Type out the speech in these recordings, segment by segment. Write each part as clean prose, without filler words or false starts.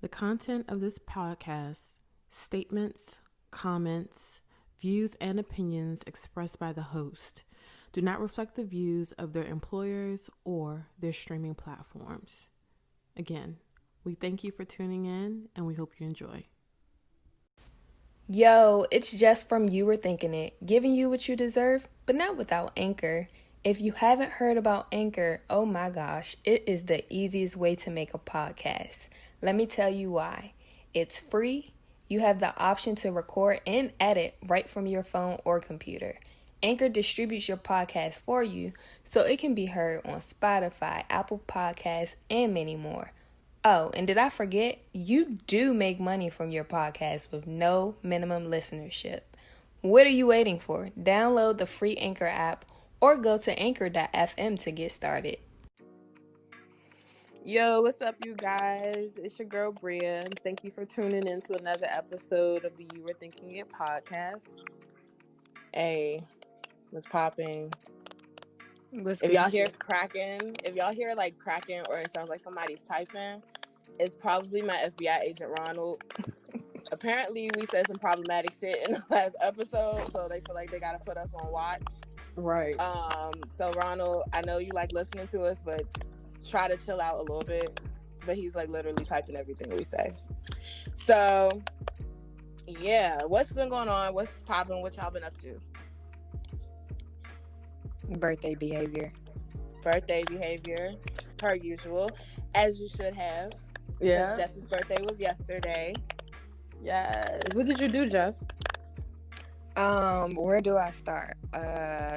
The content of this podcast, statements, comments, views, and opinions expressed by the host do not reflect the views of their employers or their streaming platforms. Again, we thank you for tuning in and we hope you enjoy. Yo, it's Jess from You Were Thinking It, giving you what you deserve, but not without Anchor. If you haven't heard about Anchor, oh my gosh, it is the easiest way to make a podcast. Let me tell you why. It's free. You have the option to record and edit right from your phone or computer. Anchor distributes your podcast for you so it can be heard on Spotify, Apple Podcasts, and many more. Oh, and did I forget? You do make money from your podcast with no minimum listenership. What are you waiting for? Download the free Anchor app or go to anchor.fm to get started. Yo, what's up, you guys? It's your girl, Bria. Thank you for tuning in to another episode of the You Were Thinking It podcast. Hey, what's popping? If y'all hear cracking, like cracking or it sounds like somebody's typing, it's probably my FBI agent, Ronald. Apparently, we said some problematic shit in the last episode, so they feel like they gotta put us on watch. Right. So Ronald, I know you like listening to us, but try to chill out a little bit. But he's like literally typing everything we say. So yeah, what's been going on? What's popping? What y'all been up to? Birthday behavior, per usual, as you should have. Yeah. Jess's birthday was yesterday. Yes. What did you do, Jess? Where do I start?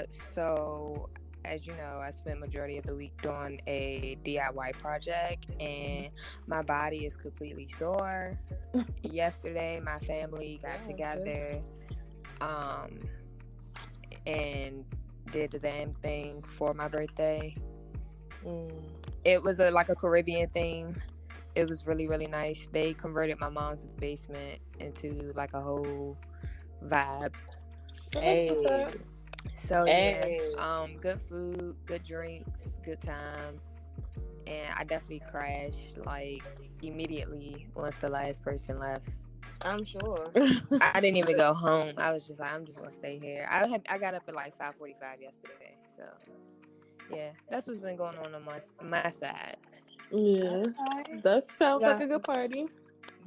So as you know, I spent majority of the week doing a DIY project and my body is completely sore. Yesterday, my family got together, and did the damn thing for my birthday. It was like a Caribbean theme. It was really, really nice. They converted my mom's basement into like a whole vibe. Hey. So yeah, good food, good drinks, good time. And I definitely crashed like immediately once the last person left. I'm sure. I didn't even go home. I was just like, I'm just gonna stay here. I got up at like 5:45 yesterday. So yeah, that's what's been going on my side. Yeah. That sounds like a good party.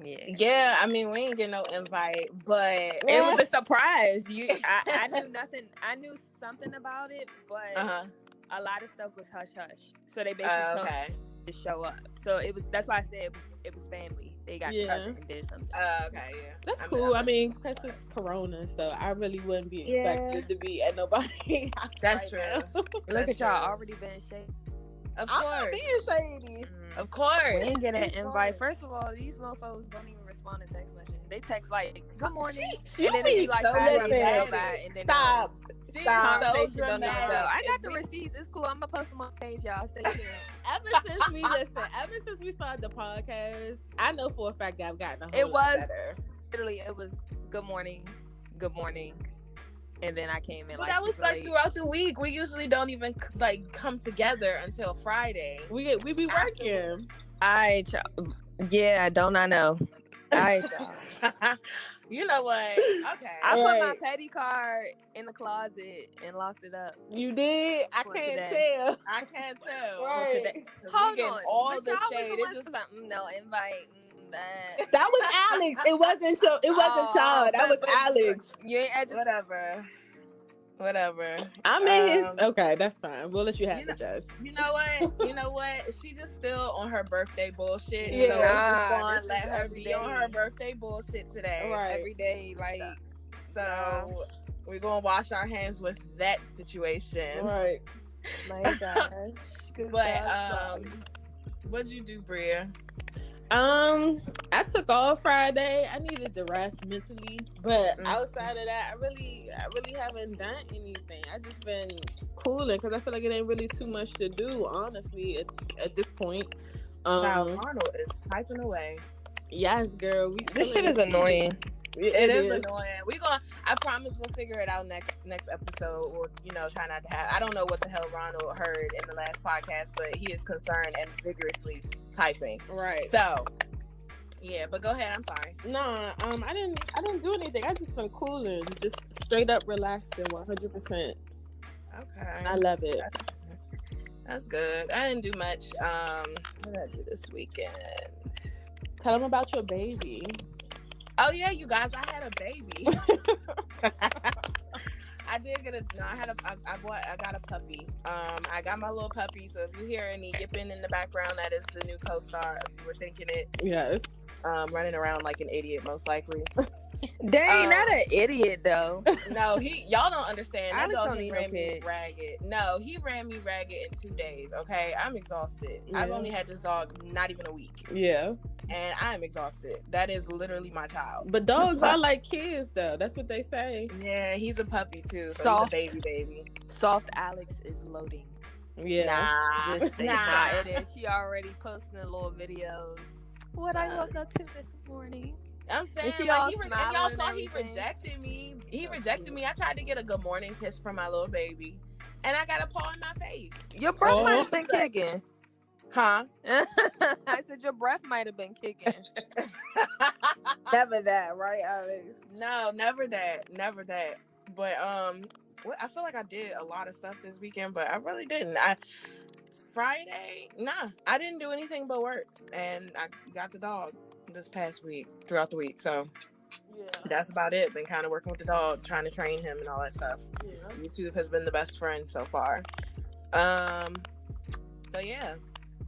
Yeah. I mean, we ain't get no invite, but it was a surprise. I knew nothing. I knew something about it, but a lot of stuff was hush hush. So they basically told me to show up. So that's why I said it was family. They got together and did something. That's cool. I mean, because it's Corona, so I really wouldn't be expected to be at nobody. That's true. Look at y'all already been shady. Of course. I'm not being shady. Of course. We didn't get an invite. First of all, these mofos don't even respond to text messages. They text like, good morning. And then they be like, and then Stop. Conversation don't even go. I got the receipts. It's cool. I'm going to post them on page, y'all. Stay tuned. Ever since we started the podcast, I know for a fact that I've gotten a whole lot better. Literally, it was good morning. And then I came in. But that was like throughout the week. We usually don't even like come together until Friday. We be working. Don't I know? You know what? Okay. I put my petty card in the closet and locked it up. You did? I can't tell. Right. Hold on. All the shade. It just no invite. That was Alex. It wasn't y'all. That was Alex. Whatever. I mean, okay, that's fine. We'll let you have it, Jess. You know what? She just still on her birthday bullshit. Yeah. So we're just gonna let her be on her birthday bullshit today. Right. Every day, like. So we're gonna wash our hands with that situation. Right. My gosh. But what'd you do, Bria? I took off Friday. I needed to rest mentally, but outside of that, I really haven't done anything. I just been cooling because I feel like it ain't really too much to do, honestly, at this point. Child Arnold is typing away. Yes, girl. This shit is annoying. It is annoying. I promise we'll figure it out next episode. Or try not to have. I don't know what the hell Ronald heard in the last podcast, but he is concerned and vigorously typing. Right. So Yeah, but go ahead. I'm sorry. No, I didn't do anything. I just been cooling, just straight up relaxing, 100%. Okay. I love it. That's good. I didn't do much. What did I do this weekend? Tell them about your baby. Oh yeah, you guys, I had a baby. I did get I got a puppy. I got my little puppy. So if you hear any yipping in the background, that is the new co-star. If you were thinking it. Yes. Running around like an idiot, most likely. Dang, not an idiot though. No, y'all don't understand. That dog just ran me ragged. No, he ran me ragged in 2 days. Okay, I'm exhausted. Yeah. I've only had this dog not even a week. Yeah. And I am exhausted. That is literally my child. But dogs are like kids, though. That's what they say. Yeah, he's a puppy too. So he's a baby. Soft Alex is loading. Yeah. Nah. Just nah. It is. She already posting little videos. What I woke up to this morning. I'm saying, like, and y'all saw he rejected me. He rejected me. I tried to get a good morning kiss from my little baby, and I got a paw in my face. Your breath might have been kicking. Huh? I said your breath might have been kicking. Never that, right, Alex? No, never that. But I feel like I did a lot of stuff this weekend, but I really didn't. Friday, I didn't do anything but work, and I got the dog this past week, throughout the week. So that's about it. Been kind of working with the dog, trying to train him and all that stuff. Yeah. YouTube has been the best friend so far. So yeah,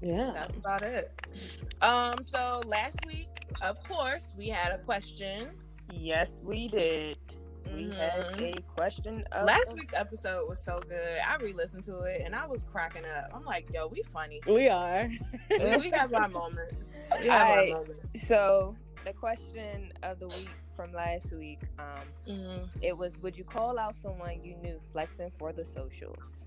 that's about it. So last week, of course, we had a question. Yes, we did. We had a question. Last week's episode was so good. I re-listened to it and I was cracking up. I'm like, yo, we funny. We are. We have our moments. So the question of the week from last week, it was, would you call out someone you knew flexing for the socials?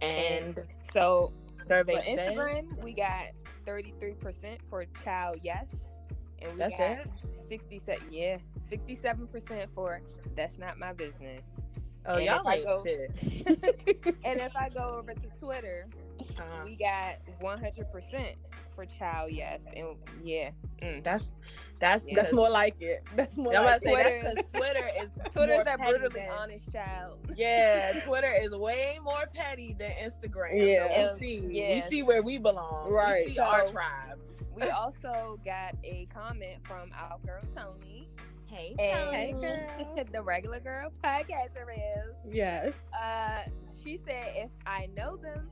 And so survey for Instagram, we got 33% for child yes. And we got 67% for that's not my business. Oh, and y'all ain't shit. And if I go over to Twitter, we got 100% for child yes. And that's more like it. That's more like it. That's because Twitter's that brutally honest child. Yeah, Twitter is way more petty than Instagram. Yeah. So we see where we belong. Right. We see our tribe. We also got a comment from our girl Tony. Hey Tony. The regular girl podcaster is. Yes. She said, if I know them,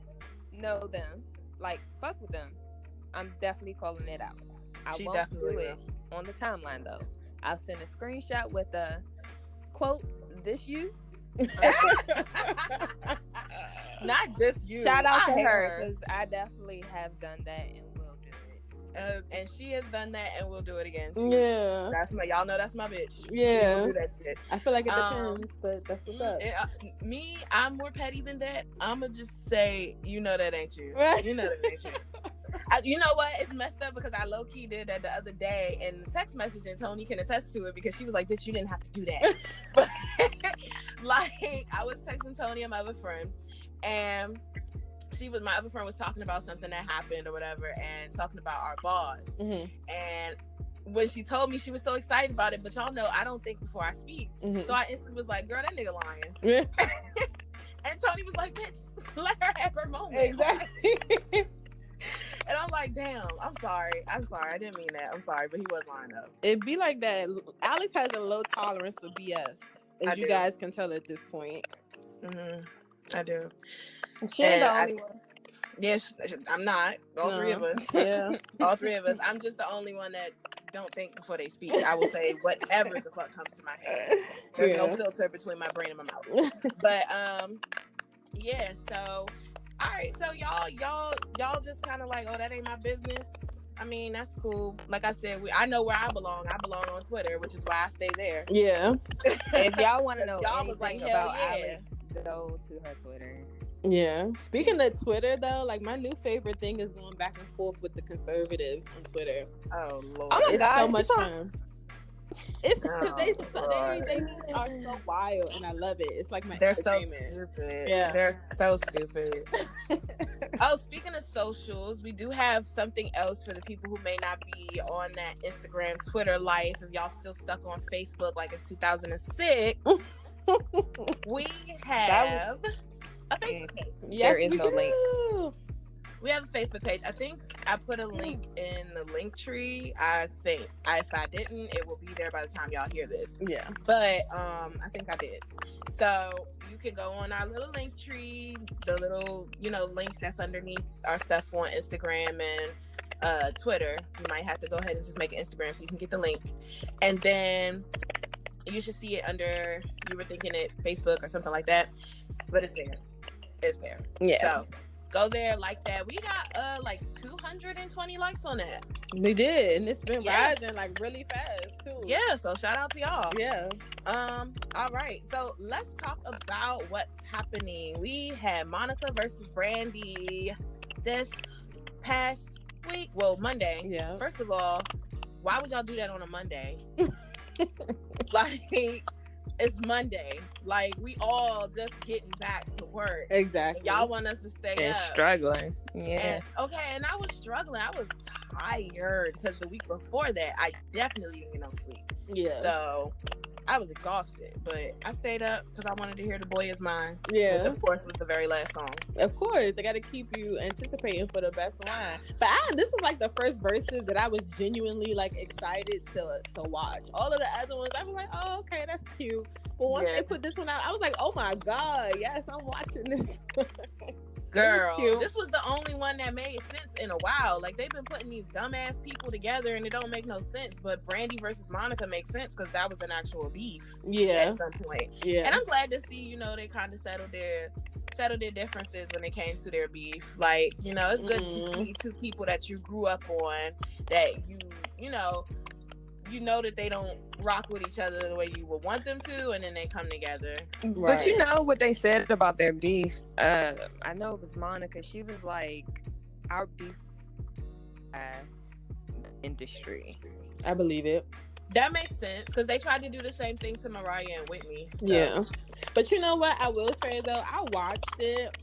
like fuck with them, I'm definitely calling it out. I won't do it on the timeline though. I'll send a screenshot with a quote, this you. Not this you. Shout out to her because I definitely have done that and will do it. And she has done that and will do it again. That's y'all know that's my bitch. Yeah, do that shit. I feel like it depends, but that's what's up. I'm more petty than that. I'ma just say, you know that ain't you. You know that ain't you. You know what? It's messed up because I low key did that the other day in the text message, and Tony can attest to it because she was like, "Bitch, you didn't have to do that." But like, I was texting Tony and my other friend, and my other friend was talking about something that happened or whatever, and talking about our boss. And when she told me, she was so excited about it. But y'all know I don't think before I speak, so I instantly was like, "Girl, that nigga lying." Yeah. And Tony was like, "Bitch, let her have her moment." Exactly. And I'm like, damn, I'm sorry. I didn't mean that. I'm sorry, but he was lying up. It'd be like that. Alex has a low tolerance for BS, as you guys can tell at this point. I do. She ain't the only one. Yes, I'm not. All three of us. Yeah. All three of us. I'm just the only one that don't think before they speak. I will say whatever the fuck comes to my head. There's no filter between my brain and my mouth. But yeah, so all right, so y'all just kind of like, oh, that ain't my business. I mean, that's cool. Like I said, I know where I belong. I belong on Twitter, which is why I stay there. Yeah. If y'all want to know y'all was like, about Alex, go to her Twitter. Yeah. Speaking of Twitter, though, like my new favorite thing is going back and forth with the conservatives on Twitter. Oh Lord, oh my it's God, so much fun. It's because they just are so wild, and I love it. It's like they're so stupid. Yeah, they're so stupid. Oh, speaking of socials, we do have something else for the people who may not be on that Instagram, Twitter life. If y'all still stuck on Facebook like it's 2006, we have a Facebook page. Yes, there is no link. We have a Facebook page. I think I put a link in the link tree. I think if I didn't, it will be there by the time y'all hear this. Yeah. But I think I did. So you can go on our little link tree, the little, link that's underneath our stuff on Instagram and Twitter. You might have to go ahead and just make an Instagram so you can get the link. And then you should see it under You Were Thinking It Facebook or something like that. But it's there. It's there. Yeah. So go there, like that. We got like 220 likes on that. We did, and it's been rising like really fast too. Yeah, so shout out to y'all. Yeah. All right. So let's talk about what's happening. We had Monica versus Brandy this past week. Well, Monday. Yeah. First of all, why would y'all do that on a Monday? Like, it's Monday. Like, we all just getting back to work. Exactly. And y'all want us to stay up. Struggling. Yeah. And I was struggling. I was tired because the week before that, I definitely didn't get no sleep. Yeah. So I was exhausted, but I stayed up because I wanted to hear "The Boy Is Mine." Yeah. Which, of course, was the very last song. Of course, they got to keep you anticipating for the best one. But this was like the first verses that I was genuinely like excited to watch. All of the other ones, I was like, oh, okay, that's cute. But once they put this one out, I was like, oh my God, yes, I'm watching this. Girl, this was the only one that made sense in a while. Like, they've been putting these dumbass people together and it don't make no sense. But Brandy versus Monica makes sense because that was an actual beef. Yeah. At some point. Yeah. And I'm glad to see, they kind of settled their differences when it came to their beef. Like, it's good to see two people that you grew up on, that you know that they don't rock with each other the way you would want them to, and then they come together. Right. But you know what they said about their beef? I know it was Monica. She was like, our beef industry. I believe it. That makes sense, because they tried to do the same thing to Mariah and Whitney. So. Yeah. But you know what? I will say, though, I watched it.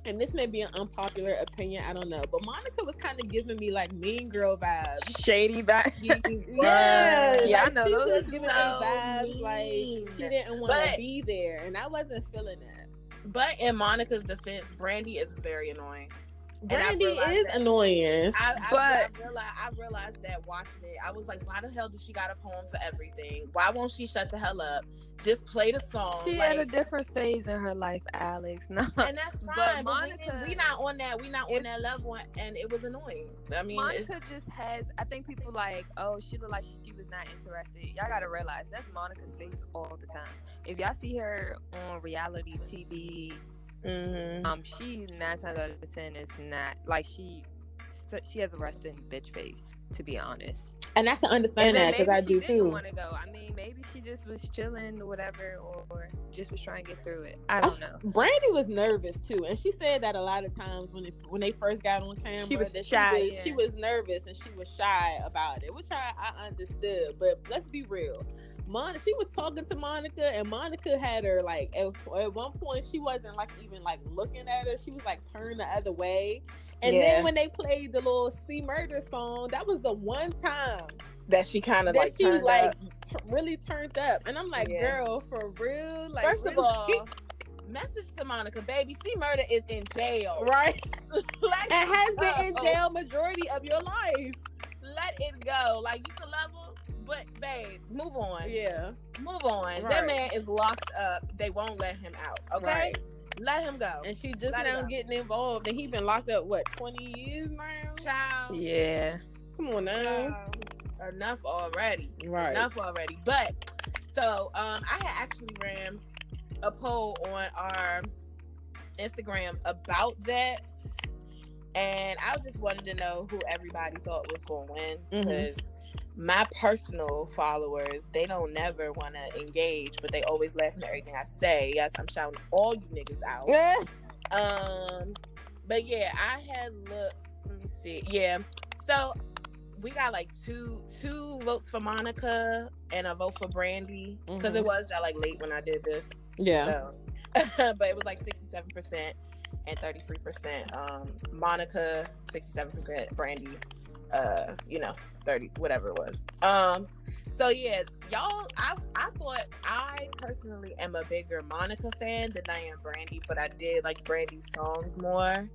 And this may be an unpopular opinion, I don't know. But Monica was kind of giving me like Mean Girl vibes. Shady vibes. Yeah, I know. She those was are giving so me vibes mean. like she didn't want to be there. And I wasn't feeling that. But in Monica's defense, Brandy is very annoying. Brandy is annoying. I realized that watching it. I was like, why the hell does she got a poem for everything? Why won't she shut the hell up? Just play the song. She had a different phase in her life, Alex. No. And that's fine. But Monica, we not on that. We not on that level, and it was annoying. I mean, Monica just has. I think people like, oh, she looked like she was not interested. Y'all gotta realize that's Monica's face all the time. If y'all see her on reality TV. She 9 times out of 10 is not like she has a resting bitch face, to be honest. And I can understand that because I do too. Want to go. I mean, maybe she just was chilling or whatever, or just was trying to get through it. I don't know. Brandy was nervous too, and she said that a lot of times when they first got on camera, she was shy. She was nervous and she was shy about it, which I understood. But let's be real. She was talking to Monica, and Monica had her like at one point she wasn't like even like looking at her. She was like turned the other way. And then when they played the little C Murder song, that was the one time that she kind of like she like really turned up. And I'm like, girl, for real? Like, first of all, message to Monica, baby, C Murder is in jail, right? And has been in jail majority of your life. Let it go. Like, you can love her, but babe, move on. Yeah, move on. Right. That man is locked up. They won't let him out. Okay. Right. Let him go. And she just now getting involved, and he been locked up 20 years now? Child. Yeah. Come on now. Enough already. Right. Enough already. But so I had actually ran a poll on our Instagram about that, and I just wanted to know who everybody thought was going to win, because my personal followers, they don't never want to engage, but they always laugh at everything I say. Yes, I'm shouting all you niggas out. But yeah, I had looked. Let me see. Yeah, so we got like two votes for Monica and a vote for Brandy, because it was like late when I did this. Yeah. So, but it was like 67% and 33% Monica, 67% Brandy, 30, whatever it was. So yeah, y'all, I thought, I personally am a bigger Monica fan than I am Brandy, but I did like Brandy's songs more.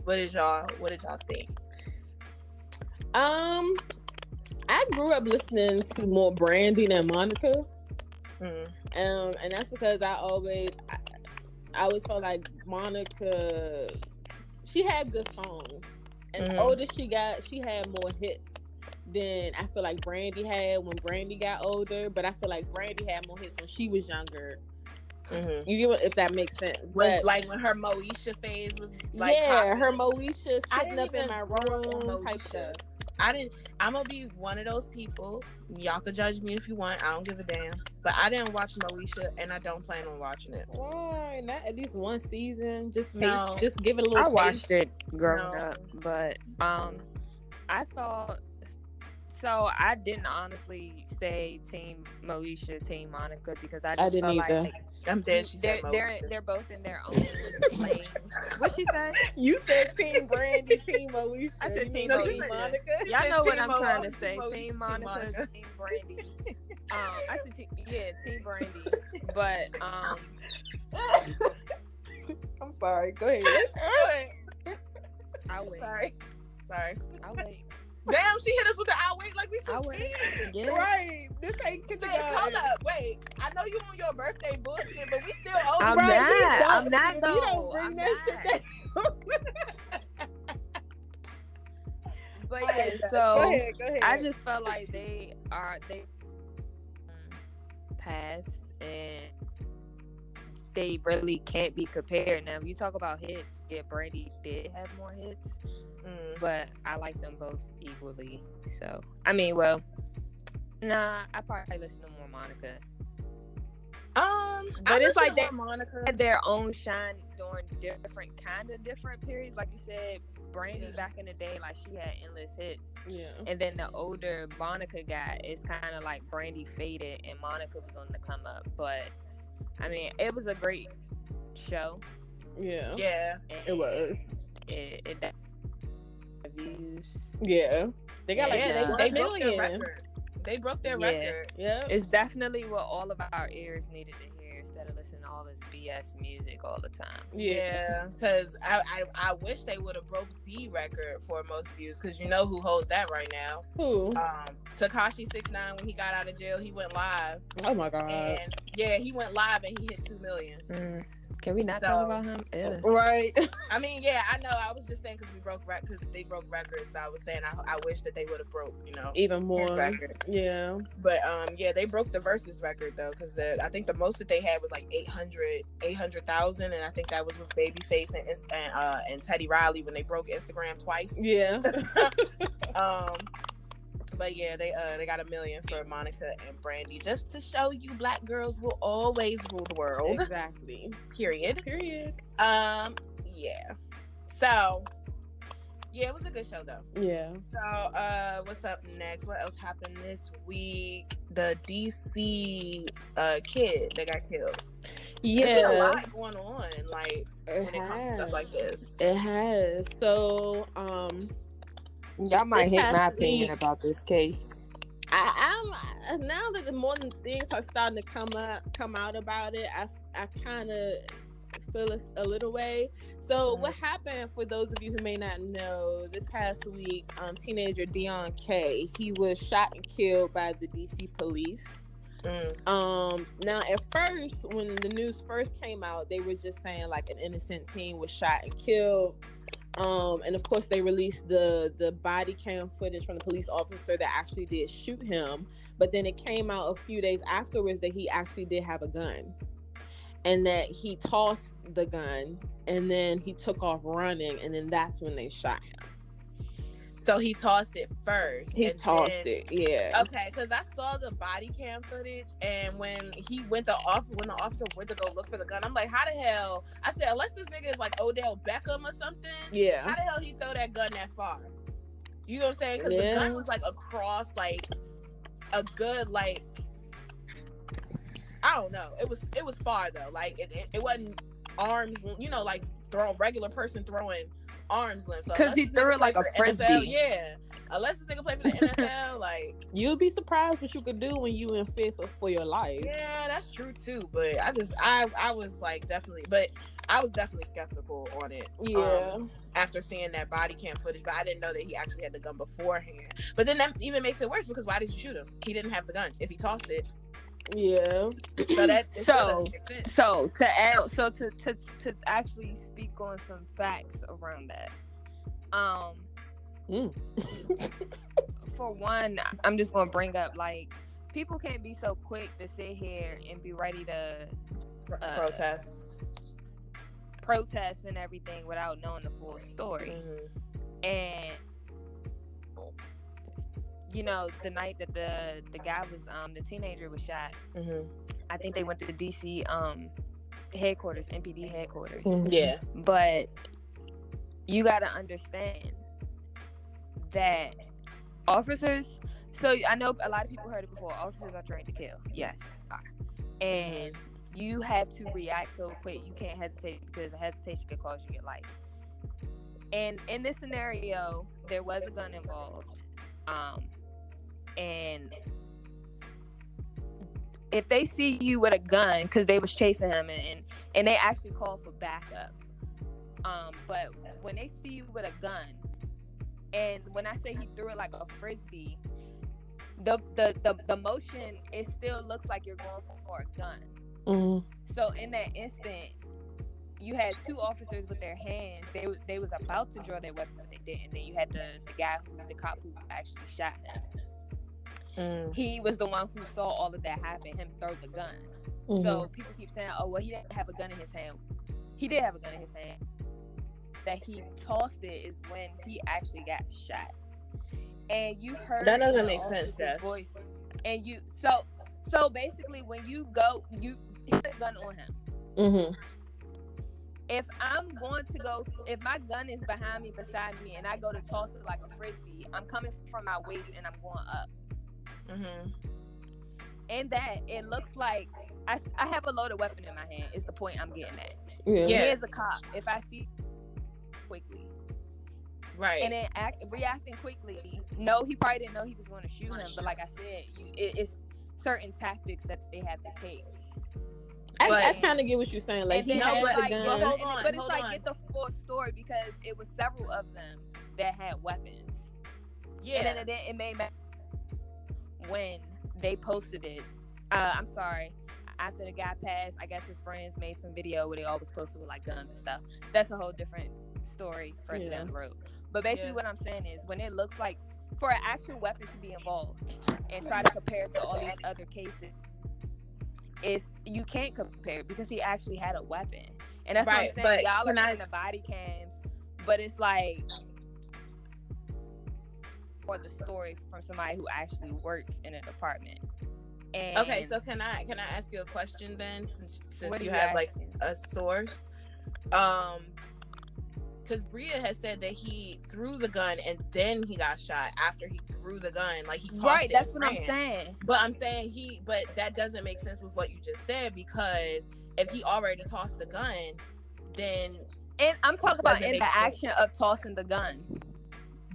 What did y'all think? I grew up listening to more Brandy than Monica. And that's because I always felt like Monica, she had good songs, and the older she got, she had more hits than I feel like Brandy had when Brandy got older. But I feel like Brandy had more hits when she was younger. You get what, if that makes sense? But like when her Moesha phase was like, yeah, popping, her Moesha, I sitting up in my room type Moesha. stuff. I'm gonna be one of those people. Y'all can judge me if you want. I don't give a damn. But I didn't watch Moesha, and I don't plan on watching it. Why not at least one season? Just taste, No. just give it a little. I taste. watched it growing No. up, but I thought. So I didn't honestly say Team Moesha, Team Monica, because I just didn't felt either. like I'm dead. She said they're Moesha. both in their own lanes. What she said? You said Team Brandy, Team Moesha. I said You Team mean Moesha. Monica. Y'all said know what Team I'm Mo- trying to Team say. Moesha, Team Team Monica, Monica. Team Brandy. I said Team Brandy. But I'm sorry. Go ahead. I'll wait. Sorry. I'll wait. Damn, she hit us with the "I'll wait" like we I'll some wait. kids. Get it? Right. This ain't Sis, kindergarten. hold up, wait. I know you on your birthday bullshit, but we still old. I'm Right, not. we don't. I'm not If though. you don't bring I'm that not. shit But Go yeah, ahead, so Go ahead. I just felt like they passed, and they really can't be compared. Now, if you talk about hits, yeah, Brandy did have more hits, but I like them both equally. So, I mean, well, nah, I probably listen to more Monica. But it's like they Monica had their own shine during different periods. Like you said, Brandy back in the day, like she had endless hits. Yeah. And then the older Monica got, it's kind of like Brandy faded and Monica was on the come up. But I mean, it was a great show. Yeah. Yeah. It was. It got views. Yeah. They got like they 1 broke their million. record. They broke their Yeah. record. Yeah. It's definitely what all of our ears needed to hear instead of listening to all this BS music all the time. Yeah, because I wish they would have broke the record for most views, because you know who holds that right now. Who? Tekashi 6ix9ine, when he got out of jail, he went live. Oh my god. And yeah, he went live and he hit 2 million. Can we not talk about him? Ew. Right. I mean, yeah, I know. I was just saying because they broke records. So I was saying I wish that they would have broke, Even his more. record. Yeah. But yeah, they broke the Versus record though, because I think the most that they had was like 800,000, and I think that was with Babyface and Teddy Riley when they broke Instagram twice. Yeah. But yeah, they got 1 million for Monica and Brandy, just to show you black girls will always rule the world. Exactly. Period. Yeah. So yeah, it was a good show though. Yeah. So what's up next? What else happened this week? The DC kid that got killed. Yeah. There's been a lot going on, like when it comes to has. stuff like this. It has. So Y'all might hate my past opinion week- about this case. I'm now that the more things are starting to come out about it, I kind of feel a little way. So what happened, for those of you who may not know, this past week, teenager Dion K, he was shot and killed by the DC police. Now at first, when the news first came out, they were just saying like an innocent teen was shot and killed. And of course they released the body cam footage from the police officer that actually did shoot him. But then it came out a few days afterwards that he actually did have a gun, and that he tossed the gun and then he took off running, and then that's when they shot him. So he tossed it first. He tossed it, yeah. Okay, because I saw the body cam footage, and when the officer went to go look for the gun, I'm like, how the hell? I said, unless this nigga is like Odell Beckham or something, Yeah. how the hell he throw that gun that far? You know what I'm saying? Because the gun was like across like a good like, I don't know. It was far though. Like it wasn't arms, you know, like regular person throwing arms length. Because he threw it like a frisbee. NFL, yeah. Unless this nigga play for the NFL, like, you'd be surprised what you could do when you in fifth for your life. Yeah, that's true too. But I was like definitely, but I was definitely skeptical on it. Yeah. After seeing that body cam footage, but I didn't know that he actually had the gun beforehand. But then that even makes it worse because why did you shoot him? He didn't have the gun. If he tossed it. Yeah. So that to actually speak on some facts around that. For one, I'm just gonna bring up, like, people can't be so quick to sit here and be ready to protest and everything without knowing the full story. And you know, the night that the guy was the teenager was shot, I think they went to the DC headquarters, MPD headquarters. Yeah. But you got to understand that officers, so I know a lot of people heard it before, officers are trained to kill. Yes, they are. And you have to react so quick. You can't hesitate, because a hesitation could cost you your life. And in this scenario, there was a gun involved. And if they see you with a gun, because they was chasing him, and they actually called for backup. But when they see you with a gun, and when I say he threw it like a frisbee, the motion, it still looks like you're going for a gun. So in that instant, you had two officers with their hands. They was about to draw their weapon, but they didn't. Then you had the cop who actually shot him. He was the one who saw all of that happen, him throw the gun. So people keep saying, oh, well, he didn't have a gun in his hand. He did have a gun in his hand. That he tossed it is when he actually got shot. And you heard that doesn't make sense, Jess. Voice. And you so basically when you go, you hit a gun on him. If my gun is behind me, beside me, and I go to toss it like a frisbee, I'm coming from my waist and I'm going up. And that it looks like I have a loaded weapon in my hand. Is the point I'm getting at? Yeah. Here's a cop. If I see quickly, right, and then reacting quickly. No, he probably didn't know he was going to shoot him. But like I said, it's certain tactics that they have to take. I kind of get what you're saying. Like, he had the gun. But it's like, get the full story, because it was several of them that had weapons. Yeah. And then it made when they posted it. I'm sorry. After the guy passed, I guess his friends made some video where they always posted with like guns and stuff. That's a whole different story further down the road. But basically what I'm saying is, when it looks like for an actual weapon to be involved and try to compare it to all these other cases, you can't compare it because he actually had a weapon. And that's what I'm saying. Y'all are getting the body cams, but it's like, or the story from somebody who actually works in a department. And okay, so can I ask you a question then, since you have like a source? Because Bria has said that he threw the gun and then he got shot after he threw the gun. Like, he tossed it. Right, that's what I'm saying. But I'm saying but that doesn't make sense with what you just said, because if he already tossed the gun, then... And I'm talking about in the action of tossing the gun.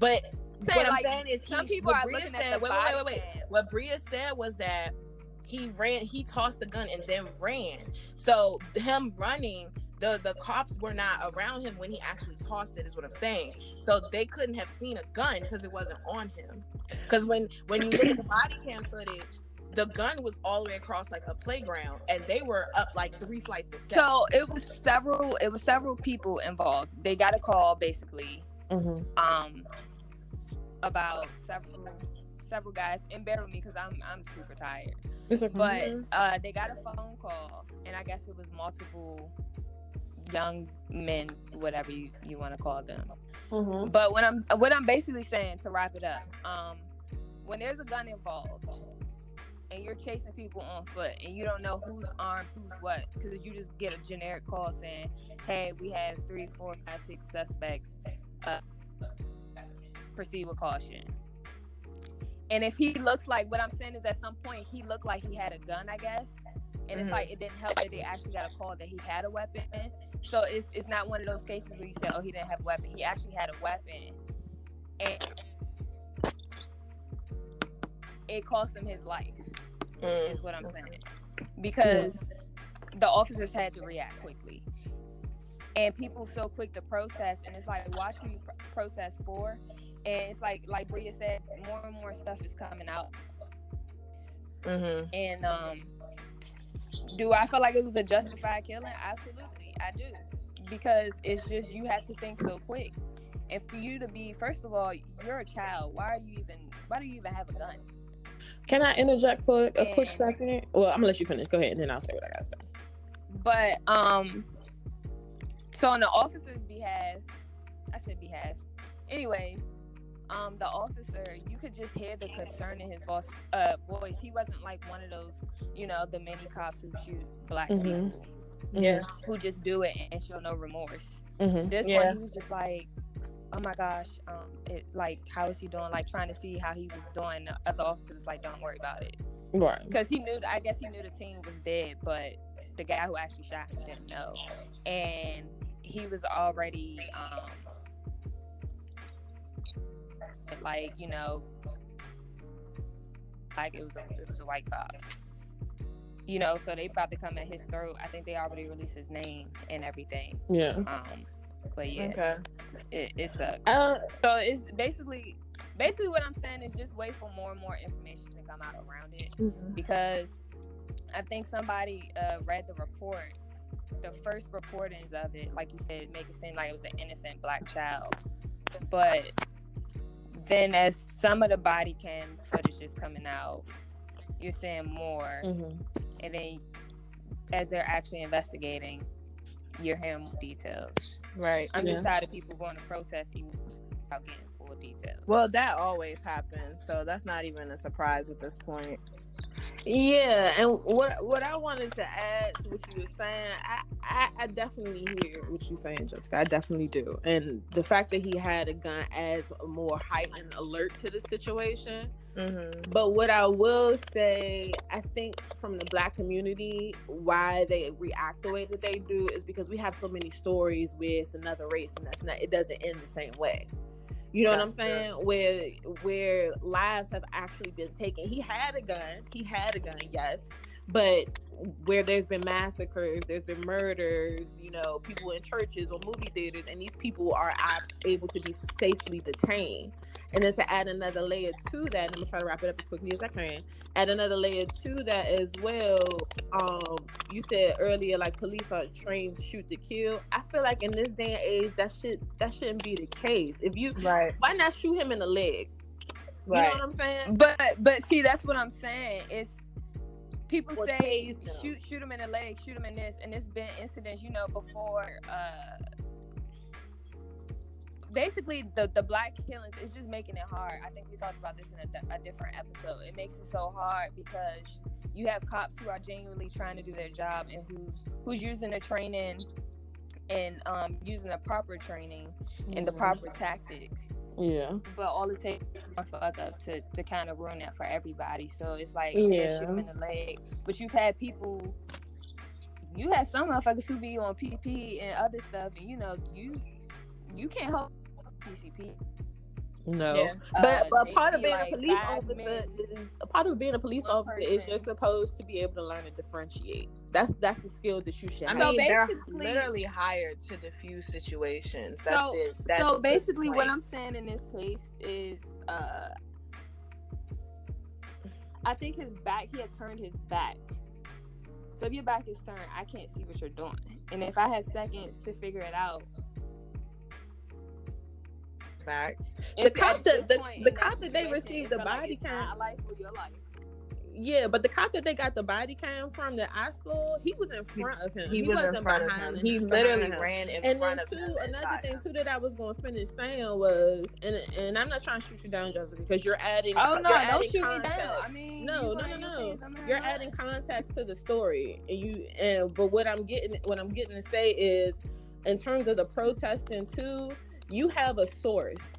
But what I'm saying is, some people are looking at the body. Wait. What Bria said was that he tossed the gun and then ran. So him running, the cops were not around him when he actually tossed it, is what I'm saying. So they couldn't have seen a gun because it wasn't on him. Because when you look at the body cam footage, the gun was all the way across like a playground, and they were up like 3 flights of steps. So it was several people involved. They got a call basically. About several guys, and bear with me because I'm super tired. But they got a phone call, and I guess it was multiple young men, whatever you want to call them. But what I'm basically saying, to wrap it up, when there's a gun involved and you're chasing people on foot and you don't know who's armed, who's what, because you just get a generic call saying, hey, we have 3, 4, 5, 6 suspects proceed with caution. And if he looks like, what I'm saying is, at some point he looked like he had a gun, I guess. And it's like, it didn't help that they actually got a call that he had a weapon. So it's not one of those cases where you say, oh, he didn't have a weapon. He actually had a weapon. And it cost him his life, is what I'm saying. Because the officers had to react quickly. And people so quick to protest. And it's like, watch who you protest for. And it's like Bria said, more and more stuff is coming out. And do I feel like it was a justified killing? Absolutely, I do. Because it's just, you have to think so quick. And for you to be, first of all, you're a child. Why do you even have a gun? Can I interject for a quick second? Well, I'm gonna let you finish. Go ahead, and then I'll say what I gotta say. But so on the officer's behalf, anyways, the officer, you could just hear the concern in his voice. He wasn't like one of those, the many cops who shoot black people, who just do it and show no remorse. This one, he was just like, oh my gosh, how is he doing? Like, trying to see how he was doing. The other officer was like, don't worry about it, right? Because I guess he knew the team was dead, but the guy who actually shot him didn't know, and he was already like it was a white cop, so they about to come at his throat. I think they already released his name and everything. But it sucks. So it's basically what I'm saying is just wait for more and more information to come out around it, because I think somebody read the report, the first reportings of it, like you said, make it seem like it was an innocent black child, but then as some of the body cam footage is coming out, you're seeing more, and then as they're actually investigating, you're hearing more details. Right. I'm just tired of people going to protest even without getting full details. Well, that always happens, so that's not even a surprise at this point. Yeah, and what I wanted to add to what you were saying, I definitely hear what you're saying, Jessica. I definitely do. And the fact that he had a gun adds a more heightened alert to the situation. But what I will say, I think from the black community, why they react the way that they do is because we have so many stories where it's another race and it doesn't end the same way. You know what I'm saying? Where lives have actually been taken. He had a gun, yes. But where there's been massacres, there's been murders, people in churches or movie theaters, and these people are able to be safely detained. And then to add another layer to that, and I'm gonna try to wrap it up as quickly as I can, add another layer to that as well. You said earlier, like, police are trained to shoot to kill. I feel like in this day and age, that shouldn't be the case. Why not shoot him in the leg? You know what I'm saying? But see, that's what I'm saying. It's people say shoot him in the leg, shoot him in this, and there's been incidents, before. Basically, the black killings is just making it hard. I think we talked about this in a different episode. It makes it so hard because you have cops who are genuinely trying to do their job and who's using the training and using the proper training and the proper tactics. Yeah. But all it takes is one fuck up to kind of ruin that for everybody. So it's like, shoot him in the leg. But you had some motherfuckers who be on PCP and other stuff, and you can't hold PCP. No, but part of being a police officer is you're supposed to be able to learn to differentiate. That's a skill that you should have. I mean, they're literally hired to diffuse situations. So basically, what I'm saying in this case is, I think he had turned his back. So if your back is turned, I can't see what you're doing. And if I have seconds to figure it out, back. The cop that they received the body cam. Yeah, but the cop that they got the body cam from that I saw, he was in front of him. He wasn't in front of him. He literally ran in front of him. And another thing too that I was going to finish saying was, and I'm not trying to shoot you down, Jessica, because you're adding. Oh no, don't shoot context. me down. I mean, no. You're adding context to the story, but what I'm getting to say is, in terms of the protesting too, you have a source.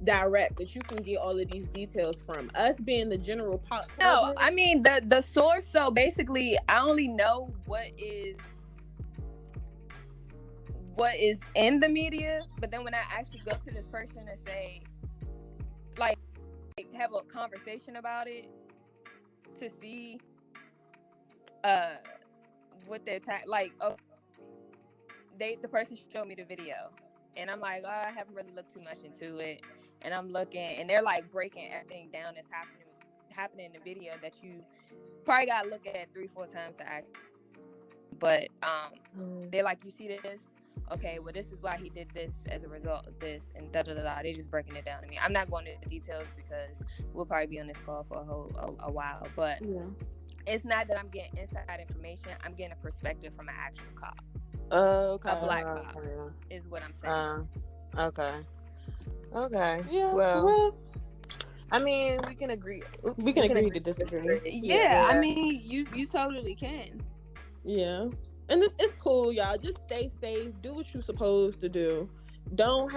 direct that you can get all of these details from. Us being the general public. No, I mean the source. So basically, I only know what is in the media. But then when I actually go to this person and say, like, have a conversation about it to see what they're the person showed me the video, and I'm like, oh, I haven't really looked too much into it, and I'm looking, and they're like breaking everything down that's happening in the video that you probably gotta look at 3-4 times to act. But they're like, you see this? Okay, well, this is why he did this as a result of this, and da-da-da-da. They're just breaking it down to me. I'm not going into the details because we'll probably be on this call for a while, but it's not that I'm getting inside information. I'm getting a perspective from an actual cop. Okay. A black cop is what I'm saying. Okay. Yeah. Well, I mean, we can agree. We can agree to disagree. Yeah, I mean, you totally can. Yeah. And it's cool, y'all. Just stay safe. Do what you're supposed to do. Don't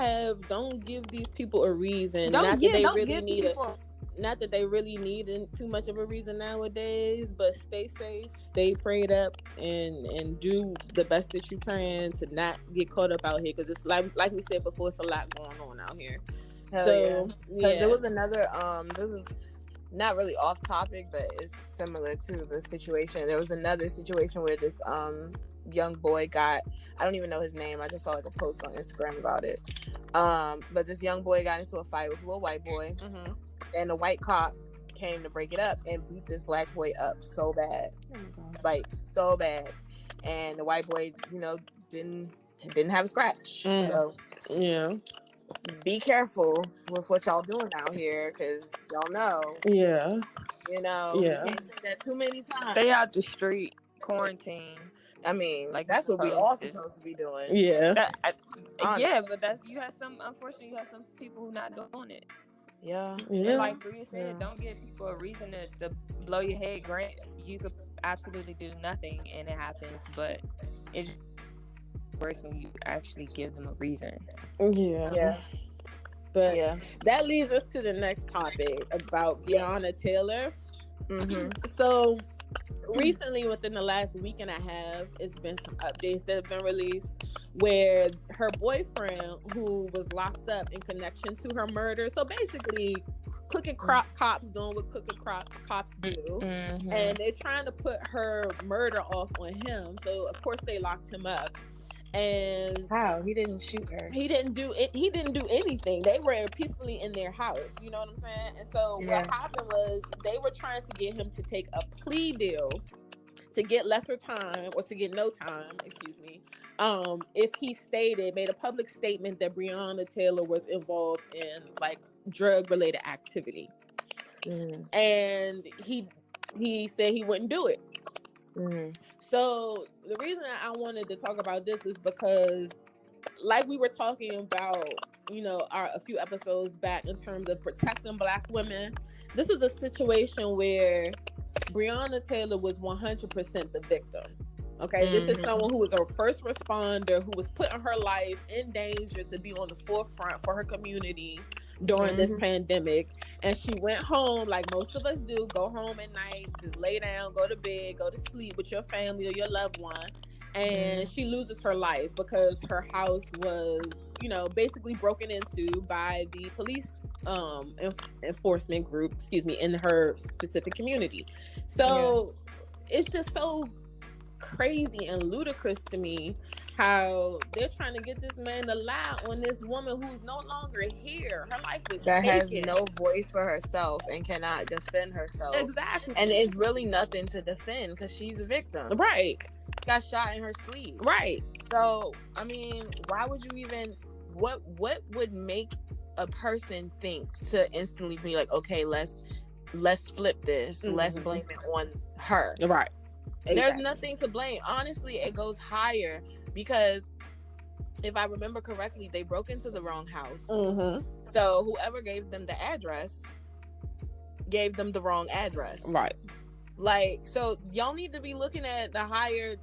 give these people a reason. Not that they really need too much of a reason nowadays, but stay safe, stay prayed up, and do the best that you can to not get caught up out here, because it's like we said before, it's a lot going on out here. Because there was another this is not really off topic, but it's similar to the situation. There was another situation where this young boy got, I don't even know his name, I just saw like a post on Instagram about it, but this young boy got into a fight with a little white boy, and the white cop came to break it up and beat this black boy up so bad, so bad, and the white boy, didn't have a scratch. So be careful with what y'all doing out here, because y'all know. We can't say that too many times. Stay out the street, quarantine. I mean, like, that's what we all supposed to be doing. But you have unfortunately, you have some people who not doing it. And like Bria said, don't give people a reason to blow your head. Grant, you could absolutely do nothing and it happens, but it's worse when you actually give them a reason. But that leads us to the next topic about Breonna Taylor. So recently, within the last week and a half, it's been some updates that have been released where her boyfriend, who was locked up in connection to her murder, so basically cooking cops doing what cooking cops do, and they're trying to put her murder off on him, so of course they locked him up. And how? He didn't shoot her. He didn't do it. He didn't do anything. They were peacefully in their house. You know what I'm saying? And so what happened was they were trying to get him to take a plea deal to get lesser time, or to get no time, excuse me, if he made a public statement that Breonna Taylor was involved in like drug-related activity. And he said he wouldn't do it. So the reason I wanted to talk about this is because, like we were talking about, a few episodes back in terms of protecting Black women, this was a situation where Breonna Taylor was 100% the victim. Okay, this is someone who was a first responder, who was putting her life in danger to be on the forefront for her community during this pandemic. And she went home, like most of us do, go home at night, just lay down, go to bed, go to sleep with your family or your loved one. And she loses her life because her house was, basically broken into by the police enforcement group, in her specific community. So it's just so crazy and ludicrous to me how they're trying to get this man to lie on this woman who's no longer here. Her life was taken. Has no voice for herself and cannot defend herself. Exactly. And it's really nothing to defend because she's a victim. Right. Got shot in her sleep. Right. So, I mean, why would you even, what would make a person think to instantly be like, okay, let's flip this. Let's blame it on her. Right. Exactly. There's nothing to blame. Honestly, it goes higher because if I remember correctly, they broke into the wrong house. So whoever gave them the address gave them the wrong address. Right. Like, so y'all need to be looking at the higher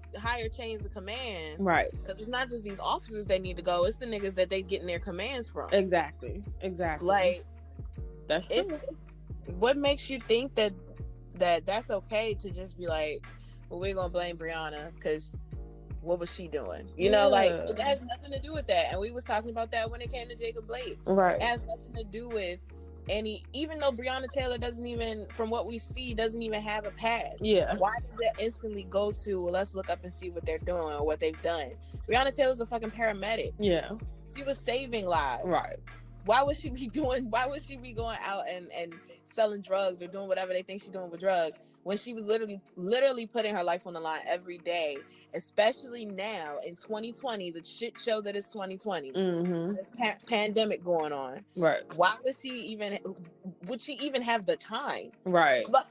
chains of command, right? Because it's not just these officers that need to go; it's the niggas that they getting their commands from. Exactly. Like, that's true. What makes you think that's okay to just be like, well, we're gonna blame Breonna because what was she doing? You know, like, it has nothing to do with that. And we was talking about that when it came to Jacob Blake. Right. It has nothing to do with even though Breonna Taylor doesn't even, from what we see, doesn't even have a past. Yeah. Why does that instantly go to, well, let's look up and see what they're doing or what they've done? Breonna Taylor's a fucking paramedic. Yeah. She was saving lives. Right. Why would she be going out and selling drugs or doing whatever they think she's doing with drugs when she was literally putting her life on the line every day, especially now in 2020, the shit show that is 2020, this pandemic going on. Right. Why would she even have the time? Right. Like,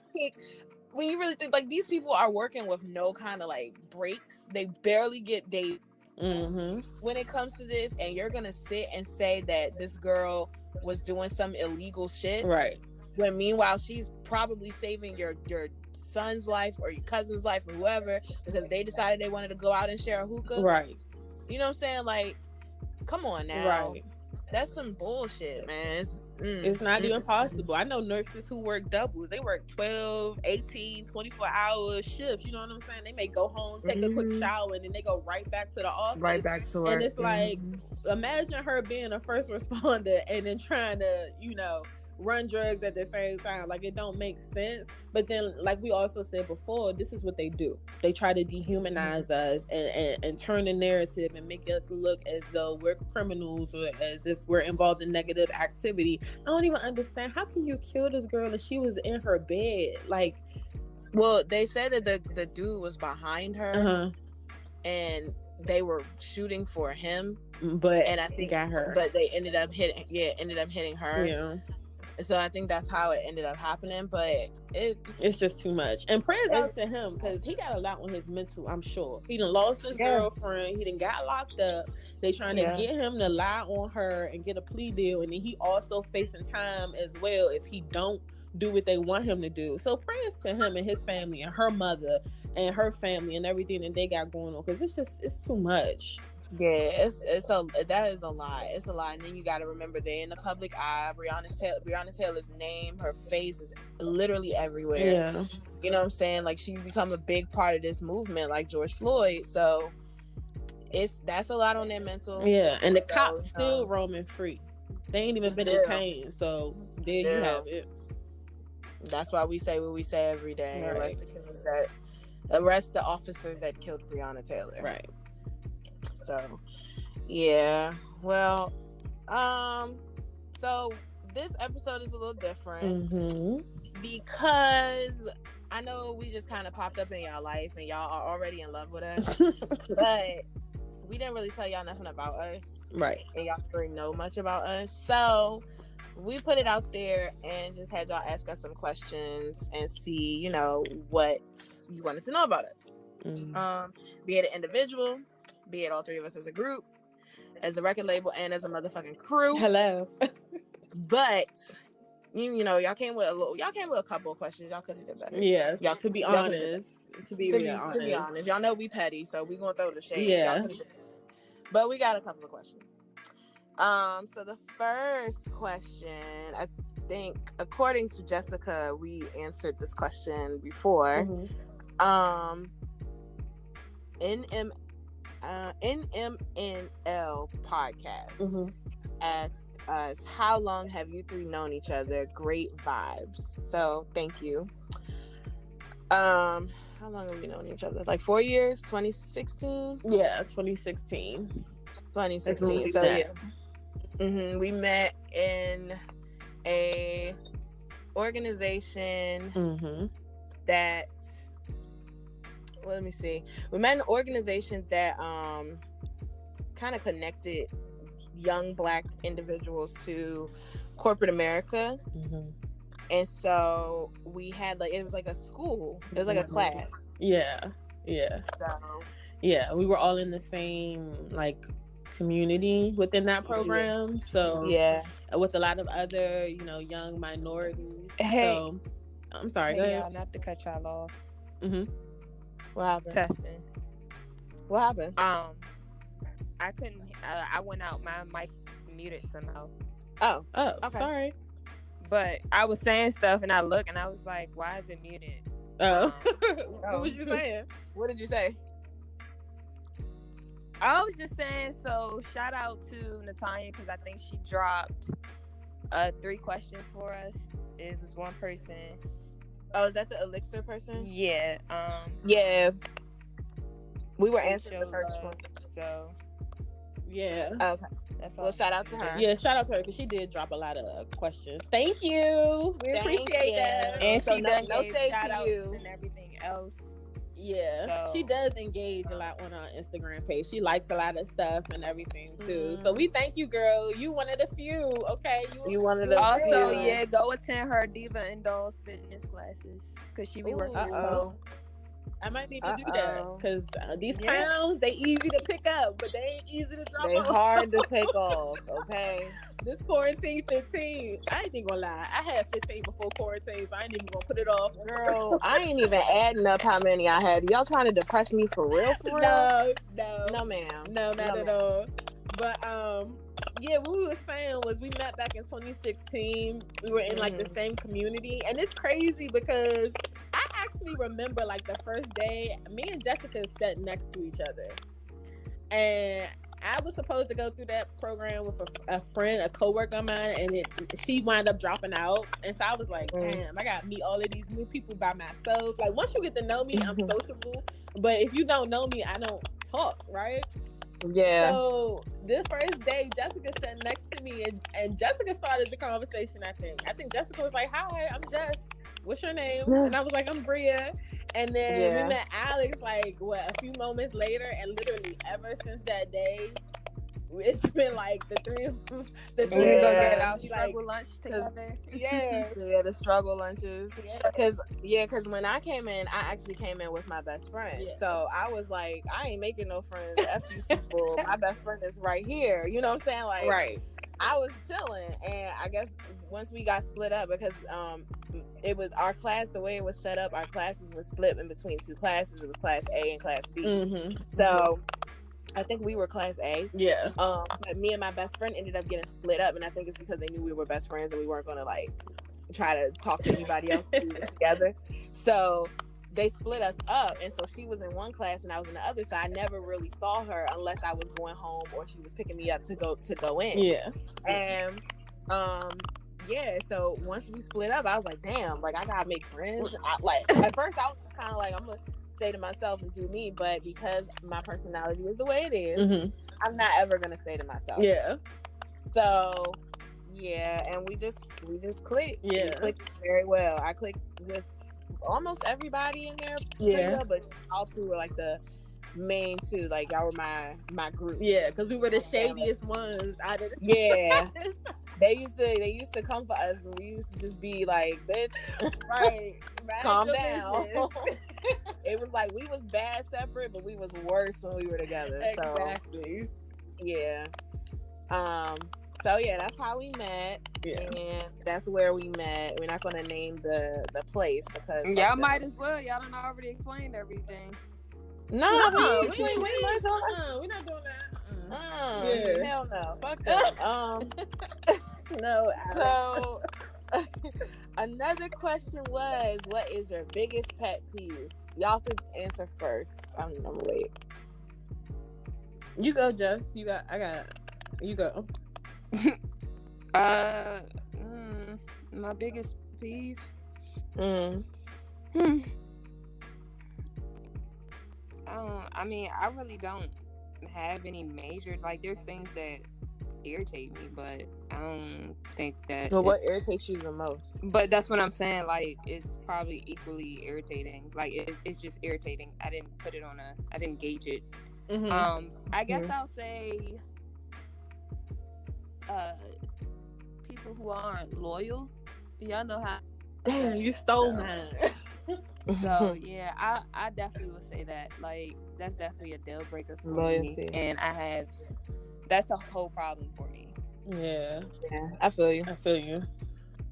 when you really think, like, these people are working with no kind of like breaks. They barely get days. When it comes to this, and you're gonna sit and say that this girl was doing some illegal shit, right? When meanwhile she's probably saving your son's life or your cousin's life or whoever because they decided they wanted to go out and share a hookah, right? You know what I'm saying? Like, come on now, right? That's some bullshit, man. It's not even possible. I know nurses who work doubles. They work 12, 18, 24-hour shifts. You know what I'm saying? They may go home, take a quick shower, and then they go right back to the office. Right back to work. And it's like, imagine her being a first responder and then trying to, run drugs at the same time. Like, it don't make sense. But then, like we also said before, this is what they do. They try to dehumanize us and turn the narrative and make us look as though we're criminals or as if we're involved in negative activity. I don't even understand. How can you kill this girl and she was in her bed? Like, well, they said that the dude was behind her and they were shooting for him, and I think got her. But they ended up hitting her. Yeah. So I think that's how it ended up happening, but it's just too much. And prayers out to him because he got a lot on his mental, I'm sure. He done lost his girlfriend. He done got locked up. They trying to get him to lie on her and get a plea deal, and then he also facing time as well if he don't do what they want him to do. So prayers to him and his family and her mother and her family and everything that they got going on, because it's too much. Yeah, that is a lot. It's a lot, and then you got to remember they're in the public eye. Breonna Taylor's name, her face is literally everywhere. Yeah, you know what I'm saying? Like, she's become a big part of this movement, like George Floyd. So that's a lot on their mental. Yeah, and the cops still roaming free. They ain't even been detained. So there you have it. That's why we say what we say every day. Right. Arrest the officers that killed Breonna Taylor. Right. So, yeah. Well, so this episode is a little different because I know we just kind of popped up in y'all life and y'all are already in love with us, but we didn't really tell y'all nothing about us. Right. And y'all don't really know much about us. So we put it out there and just had y'all ask us some questions and see, what you wanted to know about us. Be it an individual, be it all three of us as a group, as a record label, and as a motherfucking crew. Hello. But y'all came with a couple of questions. Y'all could have done better. Yeah. Y'all, to be honest, y'all know we petty, so we gonna throw the shade. Yeah. But we got a couple of questions. So the first question, I think, according to Jessica, we answered this question before. NMNL podcast asked us, how long have you three known each other? Great vibes. So thank you. How long have we known each other? Like 4 years? 2016? Yeah, 2016. 2016. So yeah. We met in a organization that, well, let me see. We met in an organization that kind of connected young Black individuals to corporate America. And so we had it was like a school. It was like a class. Yeah. So yeah, we were all in the same community within that program. So yeah, with a lot of other young minorities. Hey. So I'm sorry. Hey, go y'all, ahead. not to cut y'all off. What happened? Testing. What happened? I couldn't. I went out. My mic muted somehow. Oh, Okay. Sorry. But I was saying stuff, and I looked, and I was like, "Why is it muted?" What was you saying? What did you say? I was just saying. So shout out to Natanya because I think she dropped 3 questions for us. It was one person. Oh, is that the Elixir person? Yeah. Yeah. We were They answering the showed first love, one. So Yeah. Okay. that's all. Well, shout out to her. Yeah, shout out to her because she did drop a lot of questions. Thank you. We appreciate that. And So she no done gave shade shout to outs you. and everything else. Yeah, So, she does engage a lot on our Instagram page. She likes a lot of stuff and everything too. So we thank you, girl. You one of the few. Okay, You one of the also, few. yeah, go attend her Diva and Dolls fitness classes because she be working. I might need to do that because these pounds, they easy to pick up, but they ain't easy to drop They off. hard to take off, okay? This quarantine 15, I ain't even gonna lie. I had 15 before quarantine, so I ain't even gonna put it off. Girl, I ain't even adding up how many I had. Y'all trying to depress me for real? No, ma'am. No, not at all. But yeah, what we were saying was we met back in 2016. We were in like the same community, and it's crazy because I actually remember like the first day me and Jessica sat next to each other, and I was supposed to go through that program with a friend, a coworker of mine, and she wound up dropping out. And so I was like, damn, I gotta meet all of these new people by myself. Like once you get to know me, I'm sociable, but if you don't know me, I don't talk, right? Yeah. So this first day, Jessica sat next to me, and Jessica started the conversation. I think Jessica was like, "Hi, I'm Jess. What's your name?" And I was like, "I'm Bria." And then we met Alex like a few moments later, and literally ever since that day, it's been like the three. We go get our struggle lunch together. Yeah, the struggle lunches. Because when I came in, I actually came in with my best friend. Yeah. So I was like, I ain't making no friends. F these people. My best friend is right here. You know what I'm saying? Like, right. I was chilling, and I guess once we got split up, because it was our class, the way it was set up, our classes were split in between 2 classes. It was class A and class B. So I think we were class A. Yeah. But me and my best friend ended up getting split up, and I think it's because they knew we were best friends and we weren't gonna like try to talk to anybody else to do this together. So they split us up, and so she was in one class and I was in the other. So I never really saw her unless I was going home or she was picking me up to go in. Yeah. And so once we split up, I was like, damn, like I gotta make friends. At first I was kind of like, I'm gonna stay to myself and do me, but because my personality is the way it is, I'm not ever gonna stay to myself. Yeah. So and we just clicked. Yeah. We clicked very well. I clicked with almost everybody in there. Yeah. But y'all 2 were like the main 2. Like y'all were my group. Yeah, because we were the shadiest ones out of the They used to come for us, but we used to just be like, bitch, right, calm down. It was like we was bad separate, but we was worse when we were together. Exactly. So, yeah. So yeah, that's how we met, and that's where we met. We're not gonna name the place because y'all might as well. Y'all done already explained everything. No, we're not doing that. Hell no. Fuck that. No. So another question was, what is your biggest pet peeve? Y'all can answer first. I'm gonna wait. You go, Jess. You go. My biggest peeve. I mean, I really don't have any major, like, there's things that irritate me, but I don't think that. Well, what irritates you the most? But that's what I'm saying. Like, it's probably equally irritating. Like, it's just irritating. I didn't gauge it. I guess I'll say, people who aren't loyal. Y'all know how. Damn, you stole mine. So yeah, I definitely would say that. Like, that's definitely a deal breaker for me, and that's a whole problem for me. Yeah, I feel you.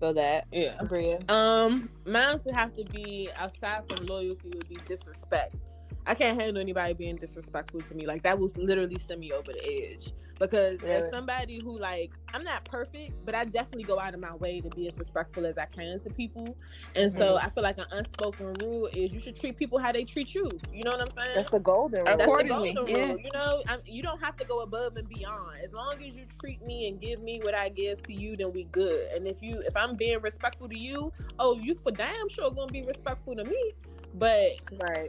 Feel that. Yeah. Bria. Mine would have to be, outside from loyalty, would be disrespect. I can't handle anybody being disrespectful to me. Like, that will literally send me over the edge. Because as somebody who, like, I'm not perfect, but I definitely go out of my way to be as respectful as I can to people. And so I feel like an unspoken rule is you should treat people how they treat you. You know what I'm saying? That's the golden rule. That's the golden rule. You know, you don't have to go above and beyond. As long as you treat me and give me what I give to you, then we good. And if I'm being respectful to you, you for damn sure gonna be respectful to me. But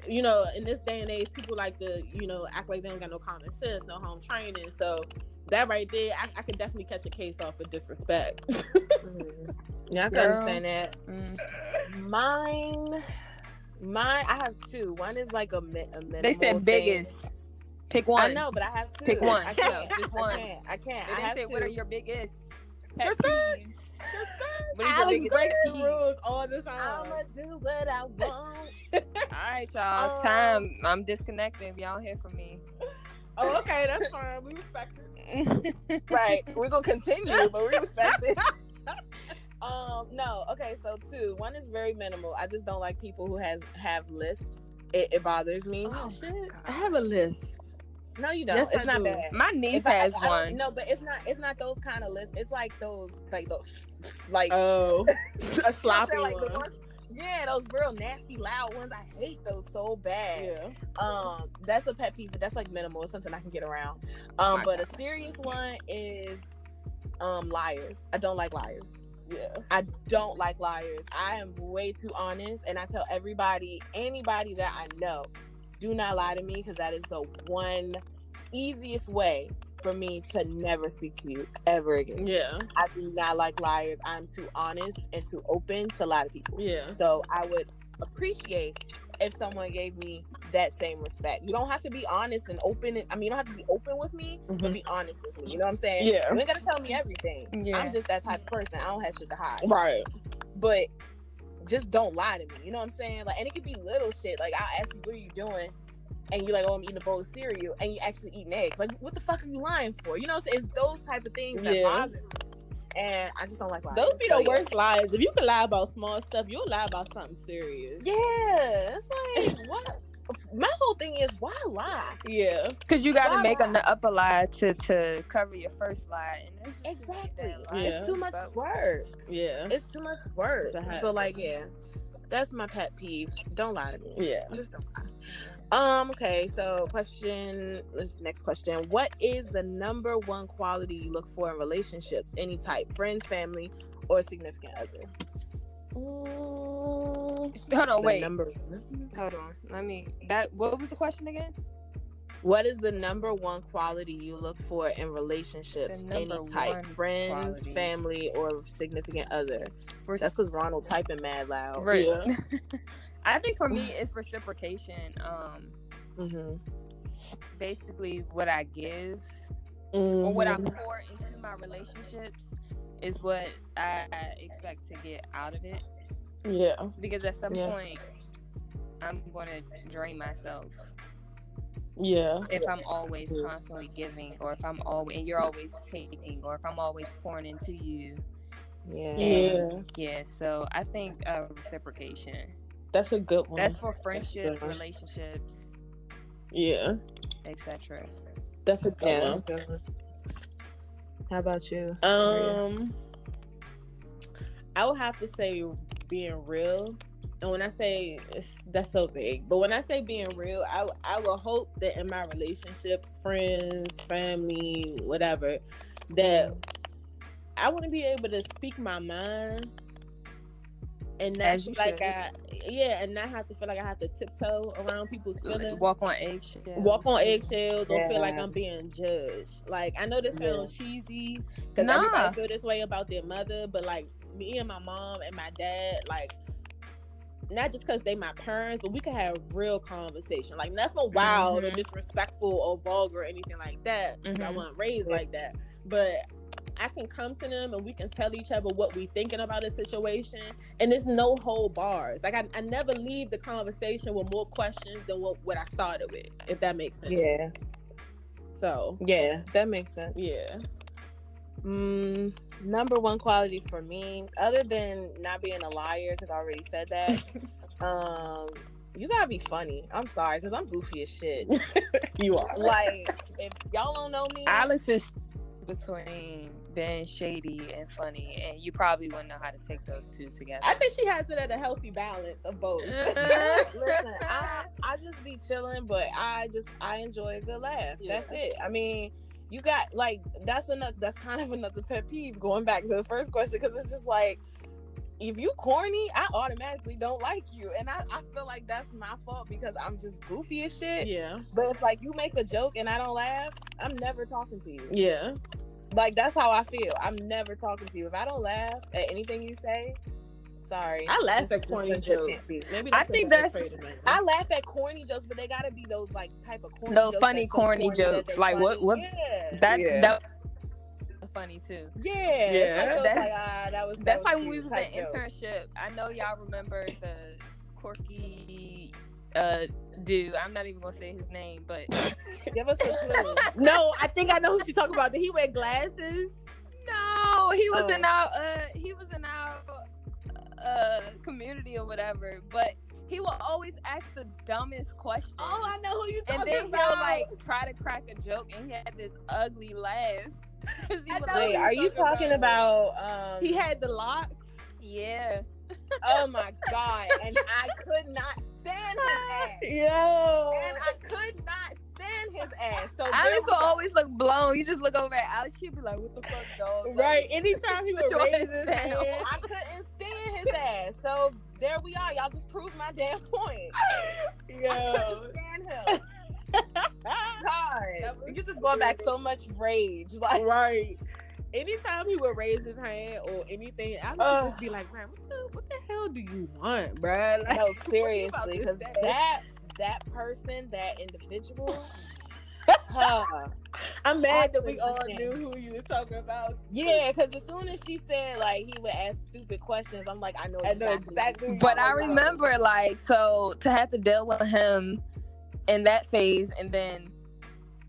you know, in this day and age, people like to, you know, act like they don't got no common sense, no home training. So that right there, I could definitely catch a case off for disrespect. Yeah, I can understand that. Mine, I have two. One is like a minimal. They said biggest. Pick one. I know, but I have two. Pick one. I can't. Just one. I can't. They I have say, two. what are your biggest pet peeves? Alex breaks the rules all the time. I'ma do what I want. All right, y'all. Time. I'm disconnecting. If y'all don't hear from me. Oh, okay, that's fine. We respect it. Right. We're gonna continue, but we respect it. No. Okay. So two. One is very minimal. I just don't like people who have lisps. It bothers me. Oh shit! I have a list. No, you don't. Yes, it's not bad. My niece has one. No, but it's not those kind of lists. It's like those a sloppy like one. Yeah, those real nasty loud ones. I hate those so bad. Yeah. That's a pet peeve, but that's like minimal. It's something I can get around. But a serious one is liars. I don't like liars. Yeah. I don't like liars. I am way too honest, and I tell anybody that I know, do not lie to me, because that is the one easiest way for me to never speak to you ever again. Yeah. I do not like liars. I'm too honest and too open to lie to people. Yeah. So I would appreciate if someone gave me that same respect. You don't have to be honest and open. You don't have to be open with me, but be honest with me. You know what I'm saying? Yeah. You ain't gotta tell me everything. Yeah. I'm just that type of person. I don't have shit to hide. Right. But just don't lie to me. You know what I'm saying? Like, and it could be little shit. Like, I'll ask you, what are you doing? And you're like, oh, I'm eating a bowl of cereal, and you actually eating eggs. Like, what the fuck are you lying for? You know what I'm saying? It's those type of things that bother me. And I just don't like lies. Those be the worst lies. If you can lie about small stuff, you'll lie about something serious. Yeah. It's like, what? My whole thing is, why lie? Yeah. Because you got to make an upper lie to cover your first lie. And that's just exactly. Yeah. It's too much work. Yeah. It's too much work. So, like, yeah. That's my pet peeve. Don't lie to me. Yeah. Just don't lie. Okay, so next question. What is the number one quality you look for in relationships? Any type, friends, family, or significant other? Hold on, wait. Hold on. What was the question again? What is the number one quality you look for in relationships? Any type, friends, family, or significant other? That's because Ronald typing mad loud. Right. Yeah. I think for me, it's reciprocation. Basically, what I give or what I pour into my relationships is what I expect to get out of it. Yeah. Because at some point, I'm going to drain myself. Yeah. If I'm always constantly giving, or if and you're always taking, or if I'm always pouring into you. Yeah. So I think reciprocation. That's a good one. That's for friendships, relationships. Yeah. Etc. That's a good one. How about you? I would have to say being real. And when I say that's so big, but when I say being real, I will hope that in my relationships, friends, family, whatever, that I want to be able to speak my mind and not feel like and not have to feel like I have to tiptoe around people's feelings. Walk on eggshells. Or feel like I'm being judged. Like, I know this sounds cheesy because everybody feel this way about their mother, but like me and my mom and my dad, like, not just because they my parents, but we could have real conversation. Like, nothing wild or disrespectful or vulgar or anything like that. Because I wasn't raised like that. But I can come to them and we can tell each other what we thinking about a situation, and there's no hold bars. Like, I never leave the conversation with more questions than what I started with, if that makes sense. Yeah. So yeah, that makes sense. Yeah. Number one quality for me, other than not being a liar, because I already said that, you gotta be funny. I'm sorry, because I'm goofy as shit. You are. Like, if y'all don't know me, Alex is between being shady and funny, and you probably wouldn't know how to take those two together. I think she has it at a healthy balance of both. listen, I just be chilling, but I enjoy a good laugh. Yeah. That's it. I mean, you got like that's kind of another pet peeve, going back to the first question, because it's just like, if you corny, I automatically don't like you, and I feel like that's my fault because I'm just goofy as shit. Yeah. But if like you make a joke and I don't laugh, I'm never talking to you. Yeah. Like, that's how I feel. I'm never talking to you if I don't laugh at anything you say. Sorry, I laugh at corny jokes. Maybe I think that's. I laugh at corny jokes, but they gotta be those like type of corny. Those jokes funny that's so corny jokes. Like funny. what? Yeah. That funny too. Yeah. Yeah. It's like, that was That's like when cute we was type in joke. internship. I know y'all remember the quirky dude. I'm not even gonna say his name, but Give us a clue. No, I think I know who she's talking about. Did he wear glasses? no, he was in our community or whatever. But he will always ask the dumbest questions. Oh, I know who you And talking then about. he'll like try to crack a joke, and he had this ugly laugh. 'Cause he I was know like, Wait, are you talking about? He had the locks. yeah. Oh my god! And I could not stand his ass. Yo. And I could not stand his ass. So Alex there we will go. always look blown. You just look over at Alex, she'd be like, "What the fuck, dog?" Like, Right. Anytime he Put would your raise his hands down. hand. I couldn't stand his ass. So there we are. Y'all just proved my damn point. I Yo. couldn't stand him. God, you're just going back so much rage. Like, Right. Anytime he would raise his hand or anything, I would just be like, "Man, what the hell do you want, bruh?" Like, no, what you about seriously, to because say? that person, that individual, I'm mad that we couldn't all stand knew who you was talking about. yeah, because as soon as she said like he would ask stupid questions, I'm like, I know exactly. What But you're I talking about. remember, like, so to have to deal with him in that phase, and then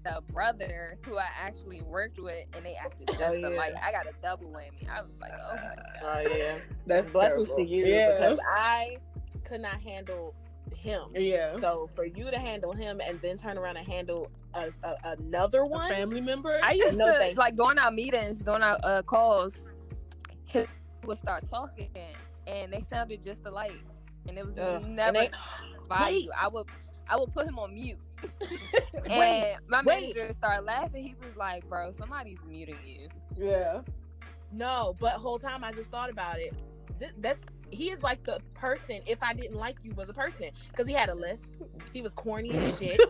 the brother who I actually worked with, and they acted just yeah. alike. I got a double whammy. I was like, oh my god. Oh yeah, That's blessings terrible. to you Yeah. because I could not handle him. Yeah. So for you to handle him and then turn around and handle another A one, family member. I used No, to thank like during our meetings, during our calls, he would start talking, and they sounded just alike, and it was and never they- by wait. you. I would put him on mute. Wait, And my wait. manager started laughing. He was like, "Bro, somebody's muting you." Yeah. no, but whole time I just thought about it. He is like the person. If I didn't like you, was a person because he had a lisp. He was corny as shit.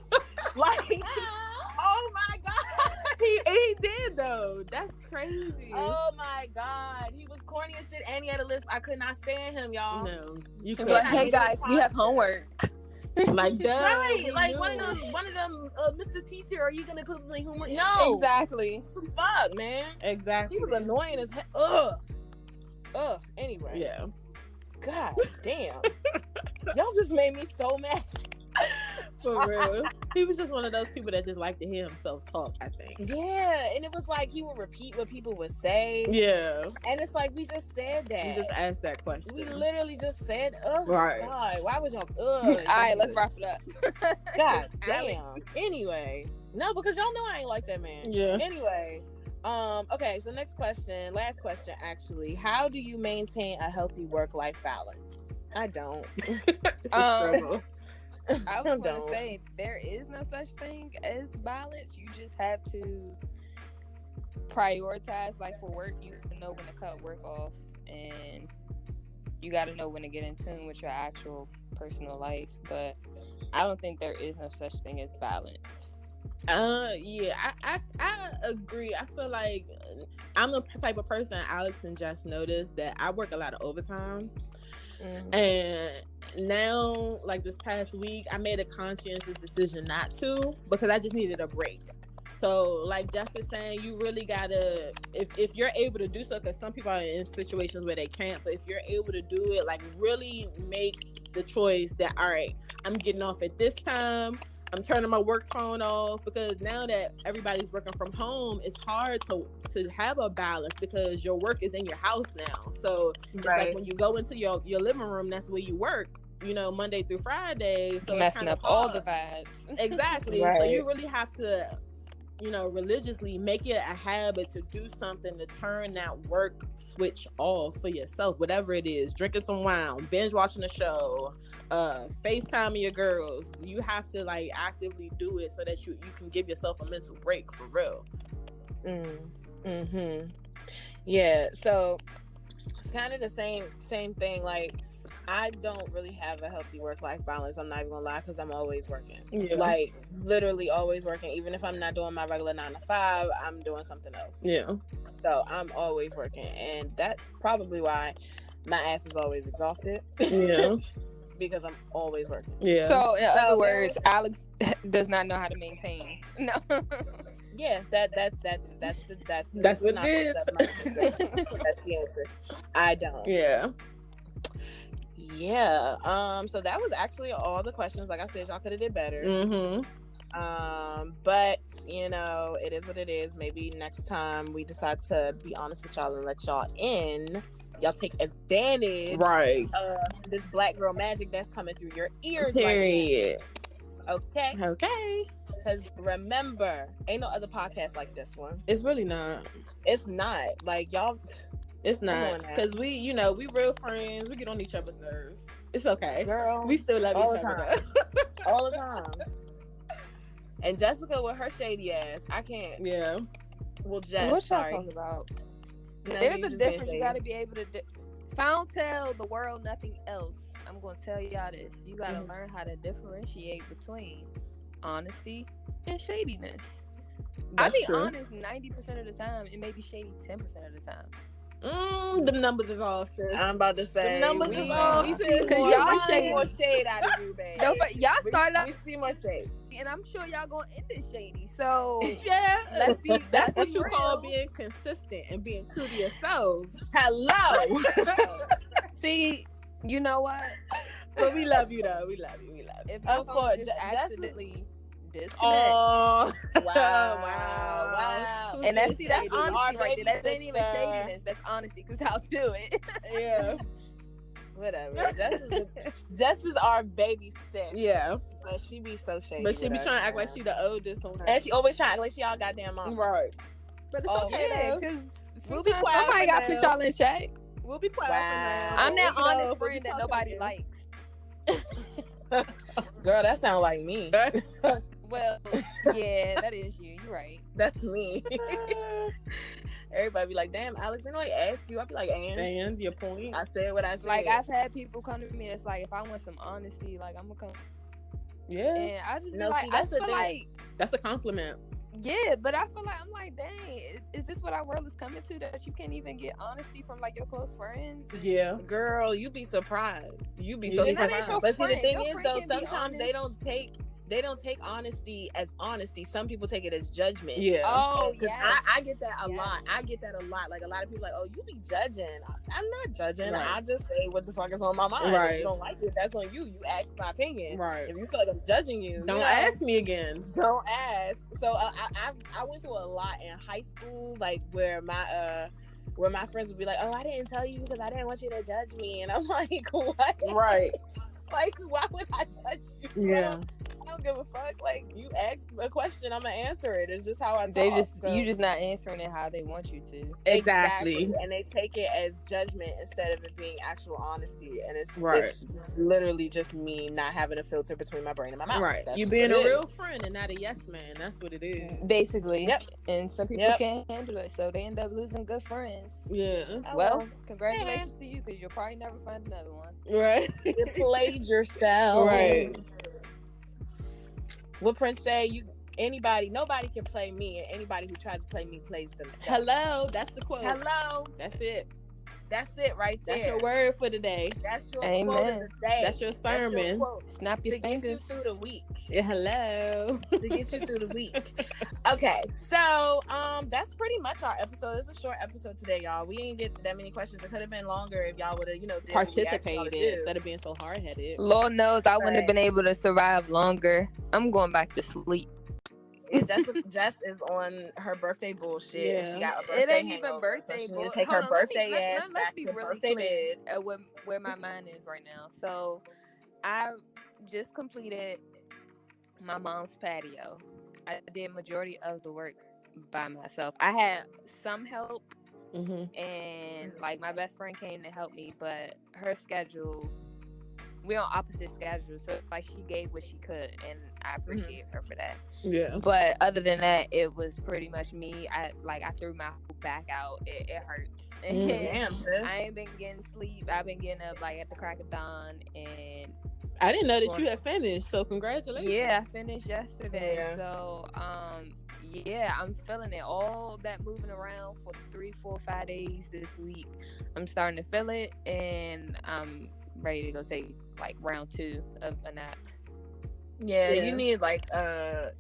Like, oh my god. He did though. That's crazy. Oh my god, he was corny as shit, and he had a lisp. I could not stand him, y'all. No, you But could. hey guys, we have homework. Like, duh, Right, we like knew. one of them. Mr. Teacher, are you gonna put my homework? No, Exactly. What the fuck, man. Exactly. He was annoying as hell. Ugh. Anyway, Yeah. God damn, y'all just made me so mad. For real. He was just one of those people that just like to hear himself talk, I think. Yeah, and it was like he would repeat what people would say, Yeah. and it's like we just said that. You just asked that question. We literally just said, "Ugh, Right. why would y'all?" All right, let's wrap it up. God Alex. damn. Anyway, no, because y'all know I ain't like that man. Yeah. Anyway, okay. So last question, actually. How do you maintain a healthy work-life balance? I don't. It's a struggle. I was going Don't. to say there is no such thing as balance. You just have to prioritize. Like for work, you know when to cut work off, and you got to know when to get in tune with your actual personal life. But I don't think there is no such thing as balance. Yeah, I agree. I feel like I'm the type of person, Alex and Jess noticed, that I work a lot of overtime. And now, like this past week, I made a conscientious decision not to, because I just needed a break. So like Jess is saying, you really gotta, if you're able to do so, because some people are in situations where they can't, but if you're able to do it, like really make the choice that, all right, I'm getting off at this time, I'm turning my work phone off, because now that everybody's working from home, it's hard to have a balance because your work is in your house now. So it's like when you go into your living room, that's where you work, Monday through Friday. So messing up all the vibes. Exactly. Right. So you really have to, religiously make it a habit to do something to turn that work switch off for yourself, whatever it is. Drinking some wine, binge watching a show, FaceTime your girls. You have to like actively do it so that you can give yourself a mental break for real. Yeah, so it's kind of the same thing. Like, I don't really have a healthy work-life balance. I'm not even gonna lie, because I'm always working. Yeah. Like, literally always working. Even if I'm not doing my regular 9 to 5, I'm doing something else. Yeah. So I'm always working, and that's probably why my ass is always exhausted. Yeah. Because I'm always working. Yeah. So in other words, Alex does not know how to maintain. No. Yeah, that's what it is. That's the answer. I don't. Yeah. Yeah. So that was actually all the questions. Like I said, y'all could have did better. But it is what it is. Maybe next time we decide to be honest with y'all and let y'all in. Y'all take advantage of this black girl magic that's coming through your ears. Period. Okay. Okay. Because remember, ain't no other podcast like this one. It's really not. It's not. Like, y'all. It's not. Because we real friends. We get on each other's nerves. It's okay. Girl. We still love each other. All the time. And Jessica with her shady ass. I can't. Yeah. Well, Jess, what sorry. y'all talking about? No, There's you a just difference. being You got to be able to. If I don't tell the world nothing else, I'm going to tell y'all this. You got to learn how to differentiate between honesty and shadiness. I'll be honest 90% of the time, and maybe shady 10% of the time. The numbers is off, sis. I'm about to say the numbers is off, sis. Because y'all see more shade out of you, babe. No, but y'all started up. We see more shade, And I'm sure y'all gonna end it shady. So yeah, that's what you real. call being consistent and being true to yourself. Hello. See, you know what? But we love you though. We love you. If of course, just accidentally disconnect. Oh, wow. And that's shady. honesty right there. That Baby ain't even shadiness. That's honesty, because I'll do it. Yeah. Whatever. Jess is our baby sis. Yeah. But she be so shady. But she be trying to act like she the oldest on her. And she always trying to act like she all goddamn mom. Right. But it's okay though. Because We'll be quiet. Somebody got to put y'all in check. We'll be quiet. Wow. I'm that We'll honest be friend that talking nobody again. likes. Girl, that sound like me. Well, yeah, that is you. You're right. That's me. Everybody be like, damn, Alex, anybody ask you? I be like, And your point. I said what I said. Like, I've had people come to me, it's like, if I want some honesty, like, I'm gonna come. Yeah. And I just No, be like, see, I that's the feel thing. like, That's a compliment. yeah, but I feel like, I'm like, dang, is this what our world is coming to, that you can't even get honesty from, like, your close friends? Yeah. Girl, you be surprised. You be Yeah, so that ain't surprised. your But see, the friend. thing Your is, friend though, can be sometimes they don't take honesty as honesty. Some people take it as judgment. Yeah. Oh, Because yes. I get that a Yes. lot. I get that a lot. Like, a lot of people like, oh, you be judging. I'm not judging. Right. I just say what the fuck is on my mind. Right. If you don't like it, that's on you. You ask my opinion. Right. If you feel like I'm judging you, Don't you know, ask me again. Don't ask. So I went through a lot in high school, like where my friends would be like, oh, I didn't tell you because I didn't want you to judge me. And I'm like, what? Right. Like, why would I judge you? Yeah. I don't give a fuck. Like, you ask a question, I'm gonna answer it. It's just how I talk. You just not answering it how they want you to. Exactly. And they take it as judgment instead of it being actual honesty. And it's literally just me not having a filter between my brain and my mouth. Right. That's You just being what a it is. real friend and not a yes man. That's what it is. Basically. Yep. And some people can't handle it, so they end up losing good friends. Yeah. Oh, Well, congratulations to you, because you'll probably never find another one. Right. you played yourself. Right. What Prince say? Nobody can play me, and anybody who tries to play me plays themselves. Hello. That's the quote. Hello. That's it. That's it right there. That's your word for the day. That's your Amen. quote of the day. That's your sermon. Snap your to get you fingers. through the week. Yeah, hello. To get you through the week. Okay, so that's pretty much our episode. It's a short episode today, y'all. We didn't get that many questions. It could have been longer if y'all would have, did what we asked y'all to Participated do. instead of being so hard headed. Lord knows I wouldn't have Right. been able to survive longer. I'm going back to sleep. Yeah, Jess is on her birthday bullshit. Yeah. And she got a birthday It ain't even hangover, birthday. so she need bull- to take Hold her on, let me- birthday let- ass let's back be to really birthday clear bed. at where my mind is right now. So I just completed my mom's patio. I did majority of the work by myself. I had some help, Mm-hmm. and like my best friend came to help me, but her schedule, we're on opposite schedules, so like she gave what she could, and I appreciate her for that. Yeah. But other than that, it was pretty much me. I threw my whole back out. It hurts. Damn, sis. I ain't been getting sleep. I've been getting up like at the crack of dawn, and I didn't know that you had finished, so congratulations. yeah, I finished yesterday. Yeah. So yeah, I'm feeling it. All that moving around for 3, 4, 5 days this week, I'm starting to feel it, and I'm ready to go take like round 2 of a nap. Yeah, Yeah. you need like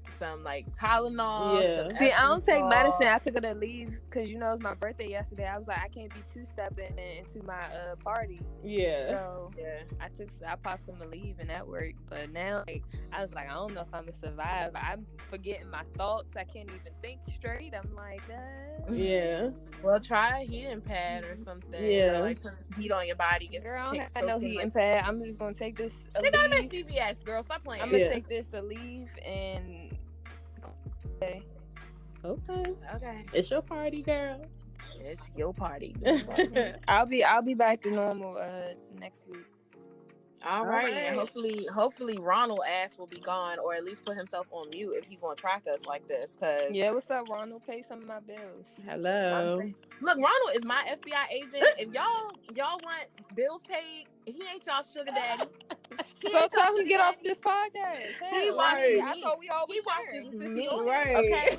some like Tylenol. Yeah. some See, I Epsom don't take salt. medicine. I took her to leave because it's my birthday yesterday. I was like, I can't be 2-stepping into my party. Yeah. So Yeah. I popped some Aleve and that worked. But now, like, I was like, I don't know if I'm gonna survive. I'm forgetting my thoughts. I can't even think straight. I'm like, Yeah. Well, try a heating pad or something. Yeah. Like put some heat on your body. Get girl, I take don't have no soak in, heating like- pad. I'm just gonna take this They got them at Aleve. CVS, girl. Stop playing. I'm gonna Yeah. take this Aleve and. Okay. Okay. Okay. It's your party, girl. It's your party. I'll be back to normal next week. All right. right. And hopefully Ronald ass will be gone, or at least put himself on mute if he gonna track us like this. Cause Yeah, what's up, Ronald? Pay some of my bills. Hello. look, Ronald is my FBI agent. If y'all want bills paid, he ain't y'all sugar daddy. He So ain't tell y'all him to get off sugar this podcast. He Hell, watches I me. thought we all He was watches sharing. me. Right. Okay.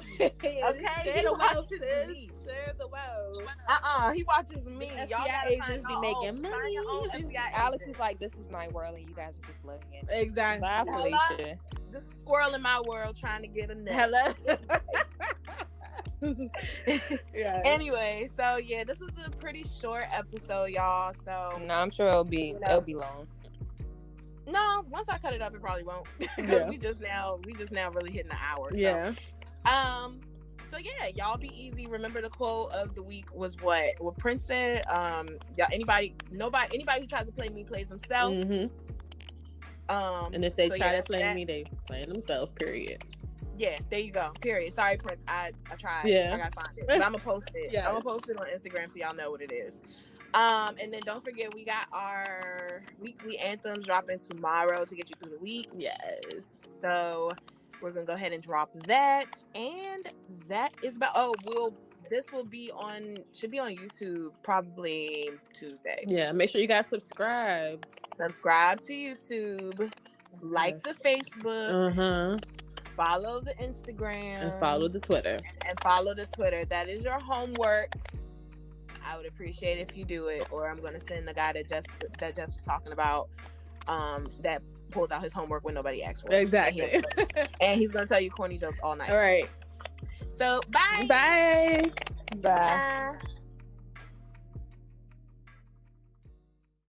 Okay. He watches me. Share the wealth. He watches me. The Y'all FBI gotta agents find be your making own. money. Find your own She's- FBI Alex agent. is like, this is my world, and you guys are just living it. Exactly. Bye, Hello? Felicia. This is squirrel in my world trying to get a nut. Hello. Yeah. Anyway, so yeah, this was a pretty short episode, y'all. So No, I'm sure it'll be long. no, once I cut it up, it probably won't because Yeah. we just now really hitting the hour. So. Yeah. So yeah, y'all be easy. Remember the quote of the week was what Prince said. Y'all anybody who tries to play me plays themselves. Mm-hmm. And if they so try yeah, to play that- me, they play themselves. Period. Yeah, there you go. Period. Sorry, Prince. I tried. Yeah. I gotta find it. But I'm gonna post it. Yeah. I'm gonna post it on Instagram so y'all know what it is. And then don't forget we got our weekly anthems dropping tomorrow to get you through the week. Yes. So we're gonna go ahead and drop that. And that is about this should be on YouTube probably Tuesday. Yeah. Make sure you guys subscribe. Subscribe to YouTube, like the Facebook, follow the Instagram, And follow the Twitter. That is your homework. I would appreciate if you do it, or I'm gonna send the guy that Jess was talking about, that pulls out his homework when nobody asks for it. Exactly. And he's gonna tell you corny jokes all night. All right. So bye. Bye. Bye. Bye.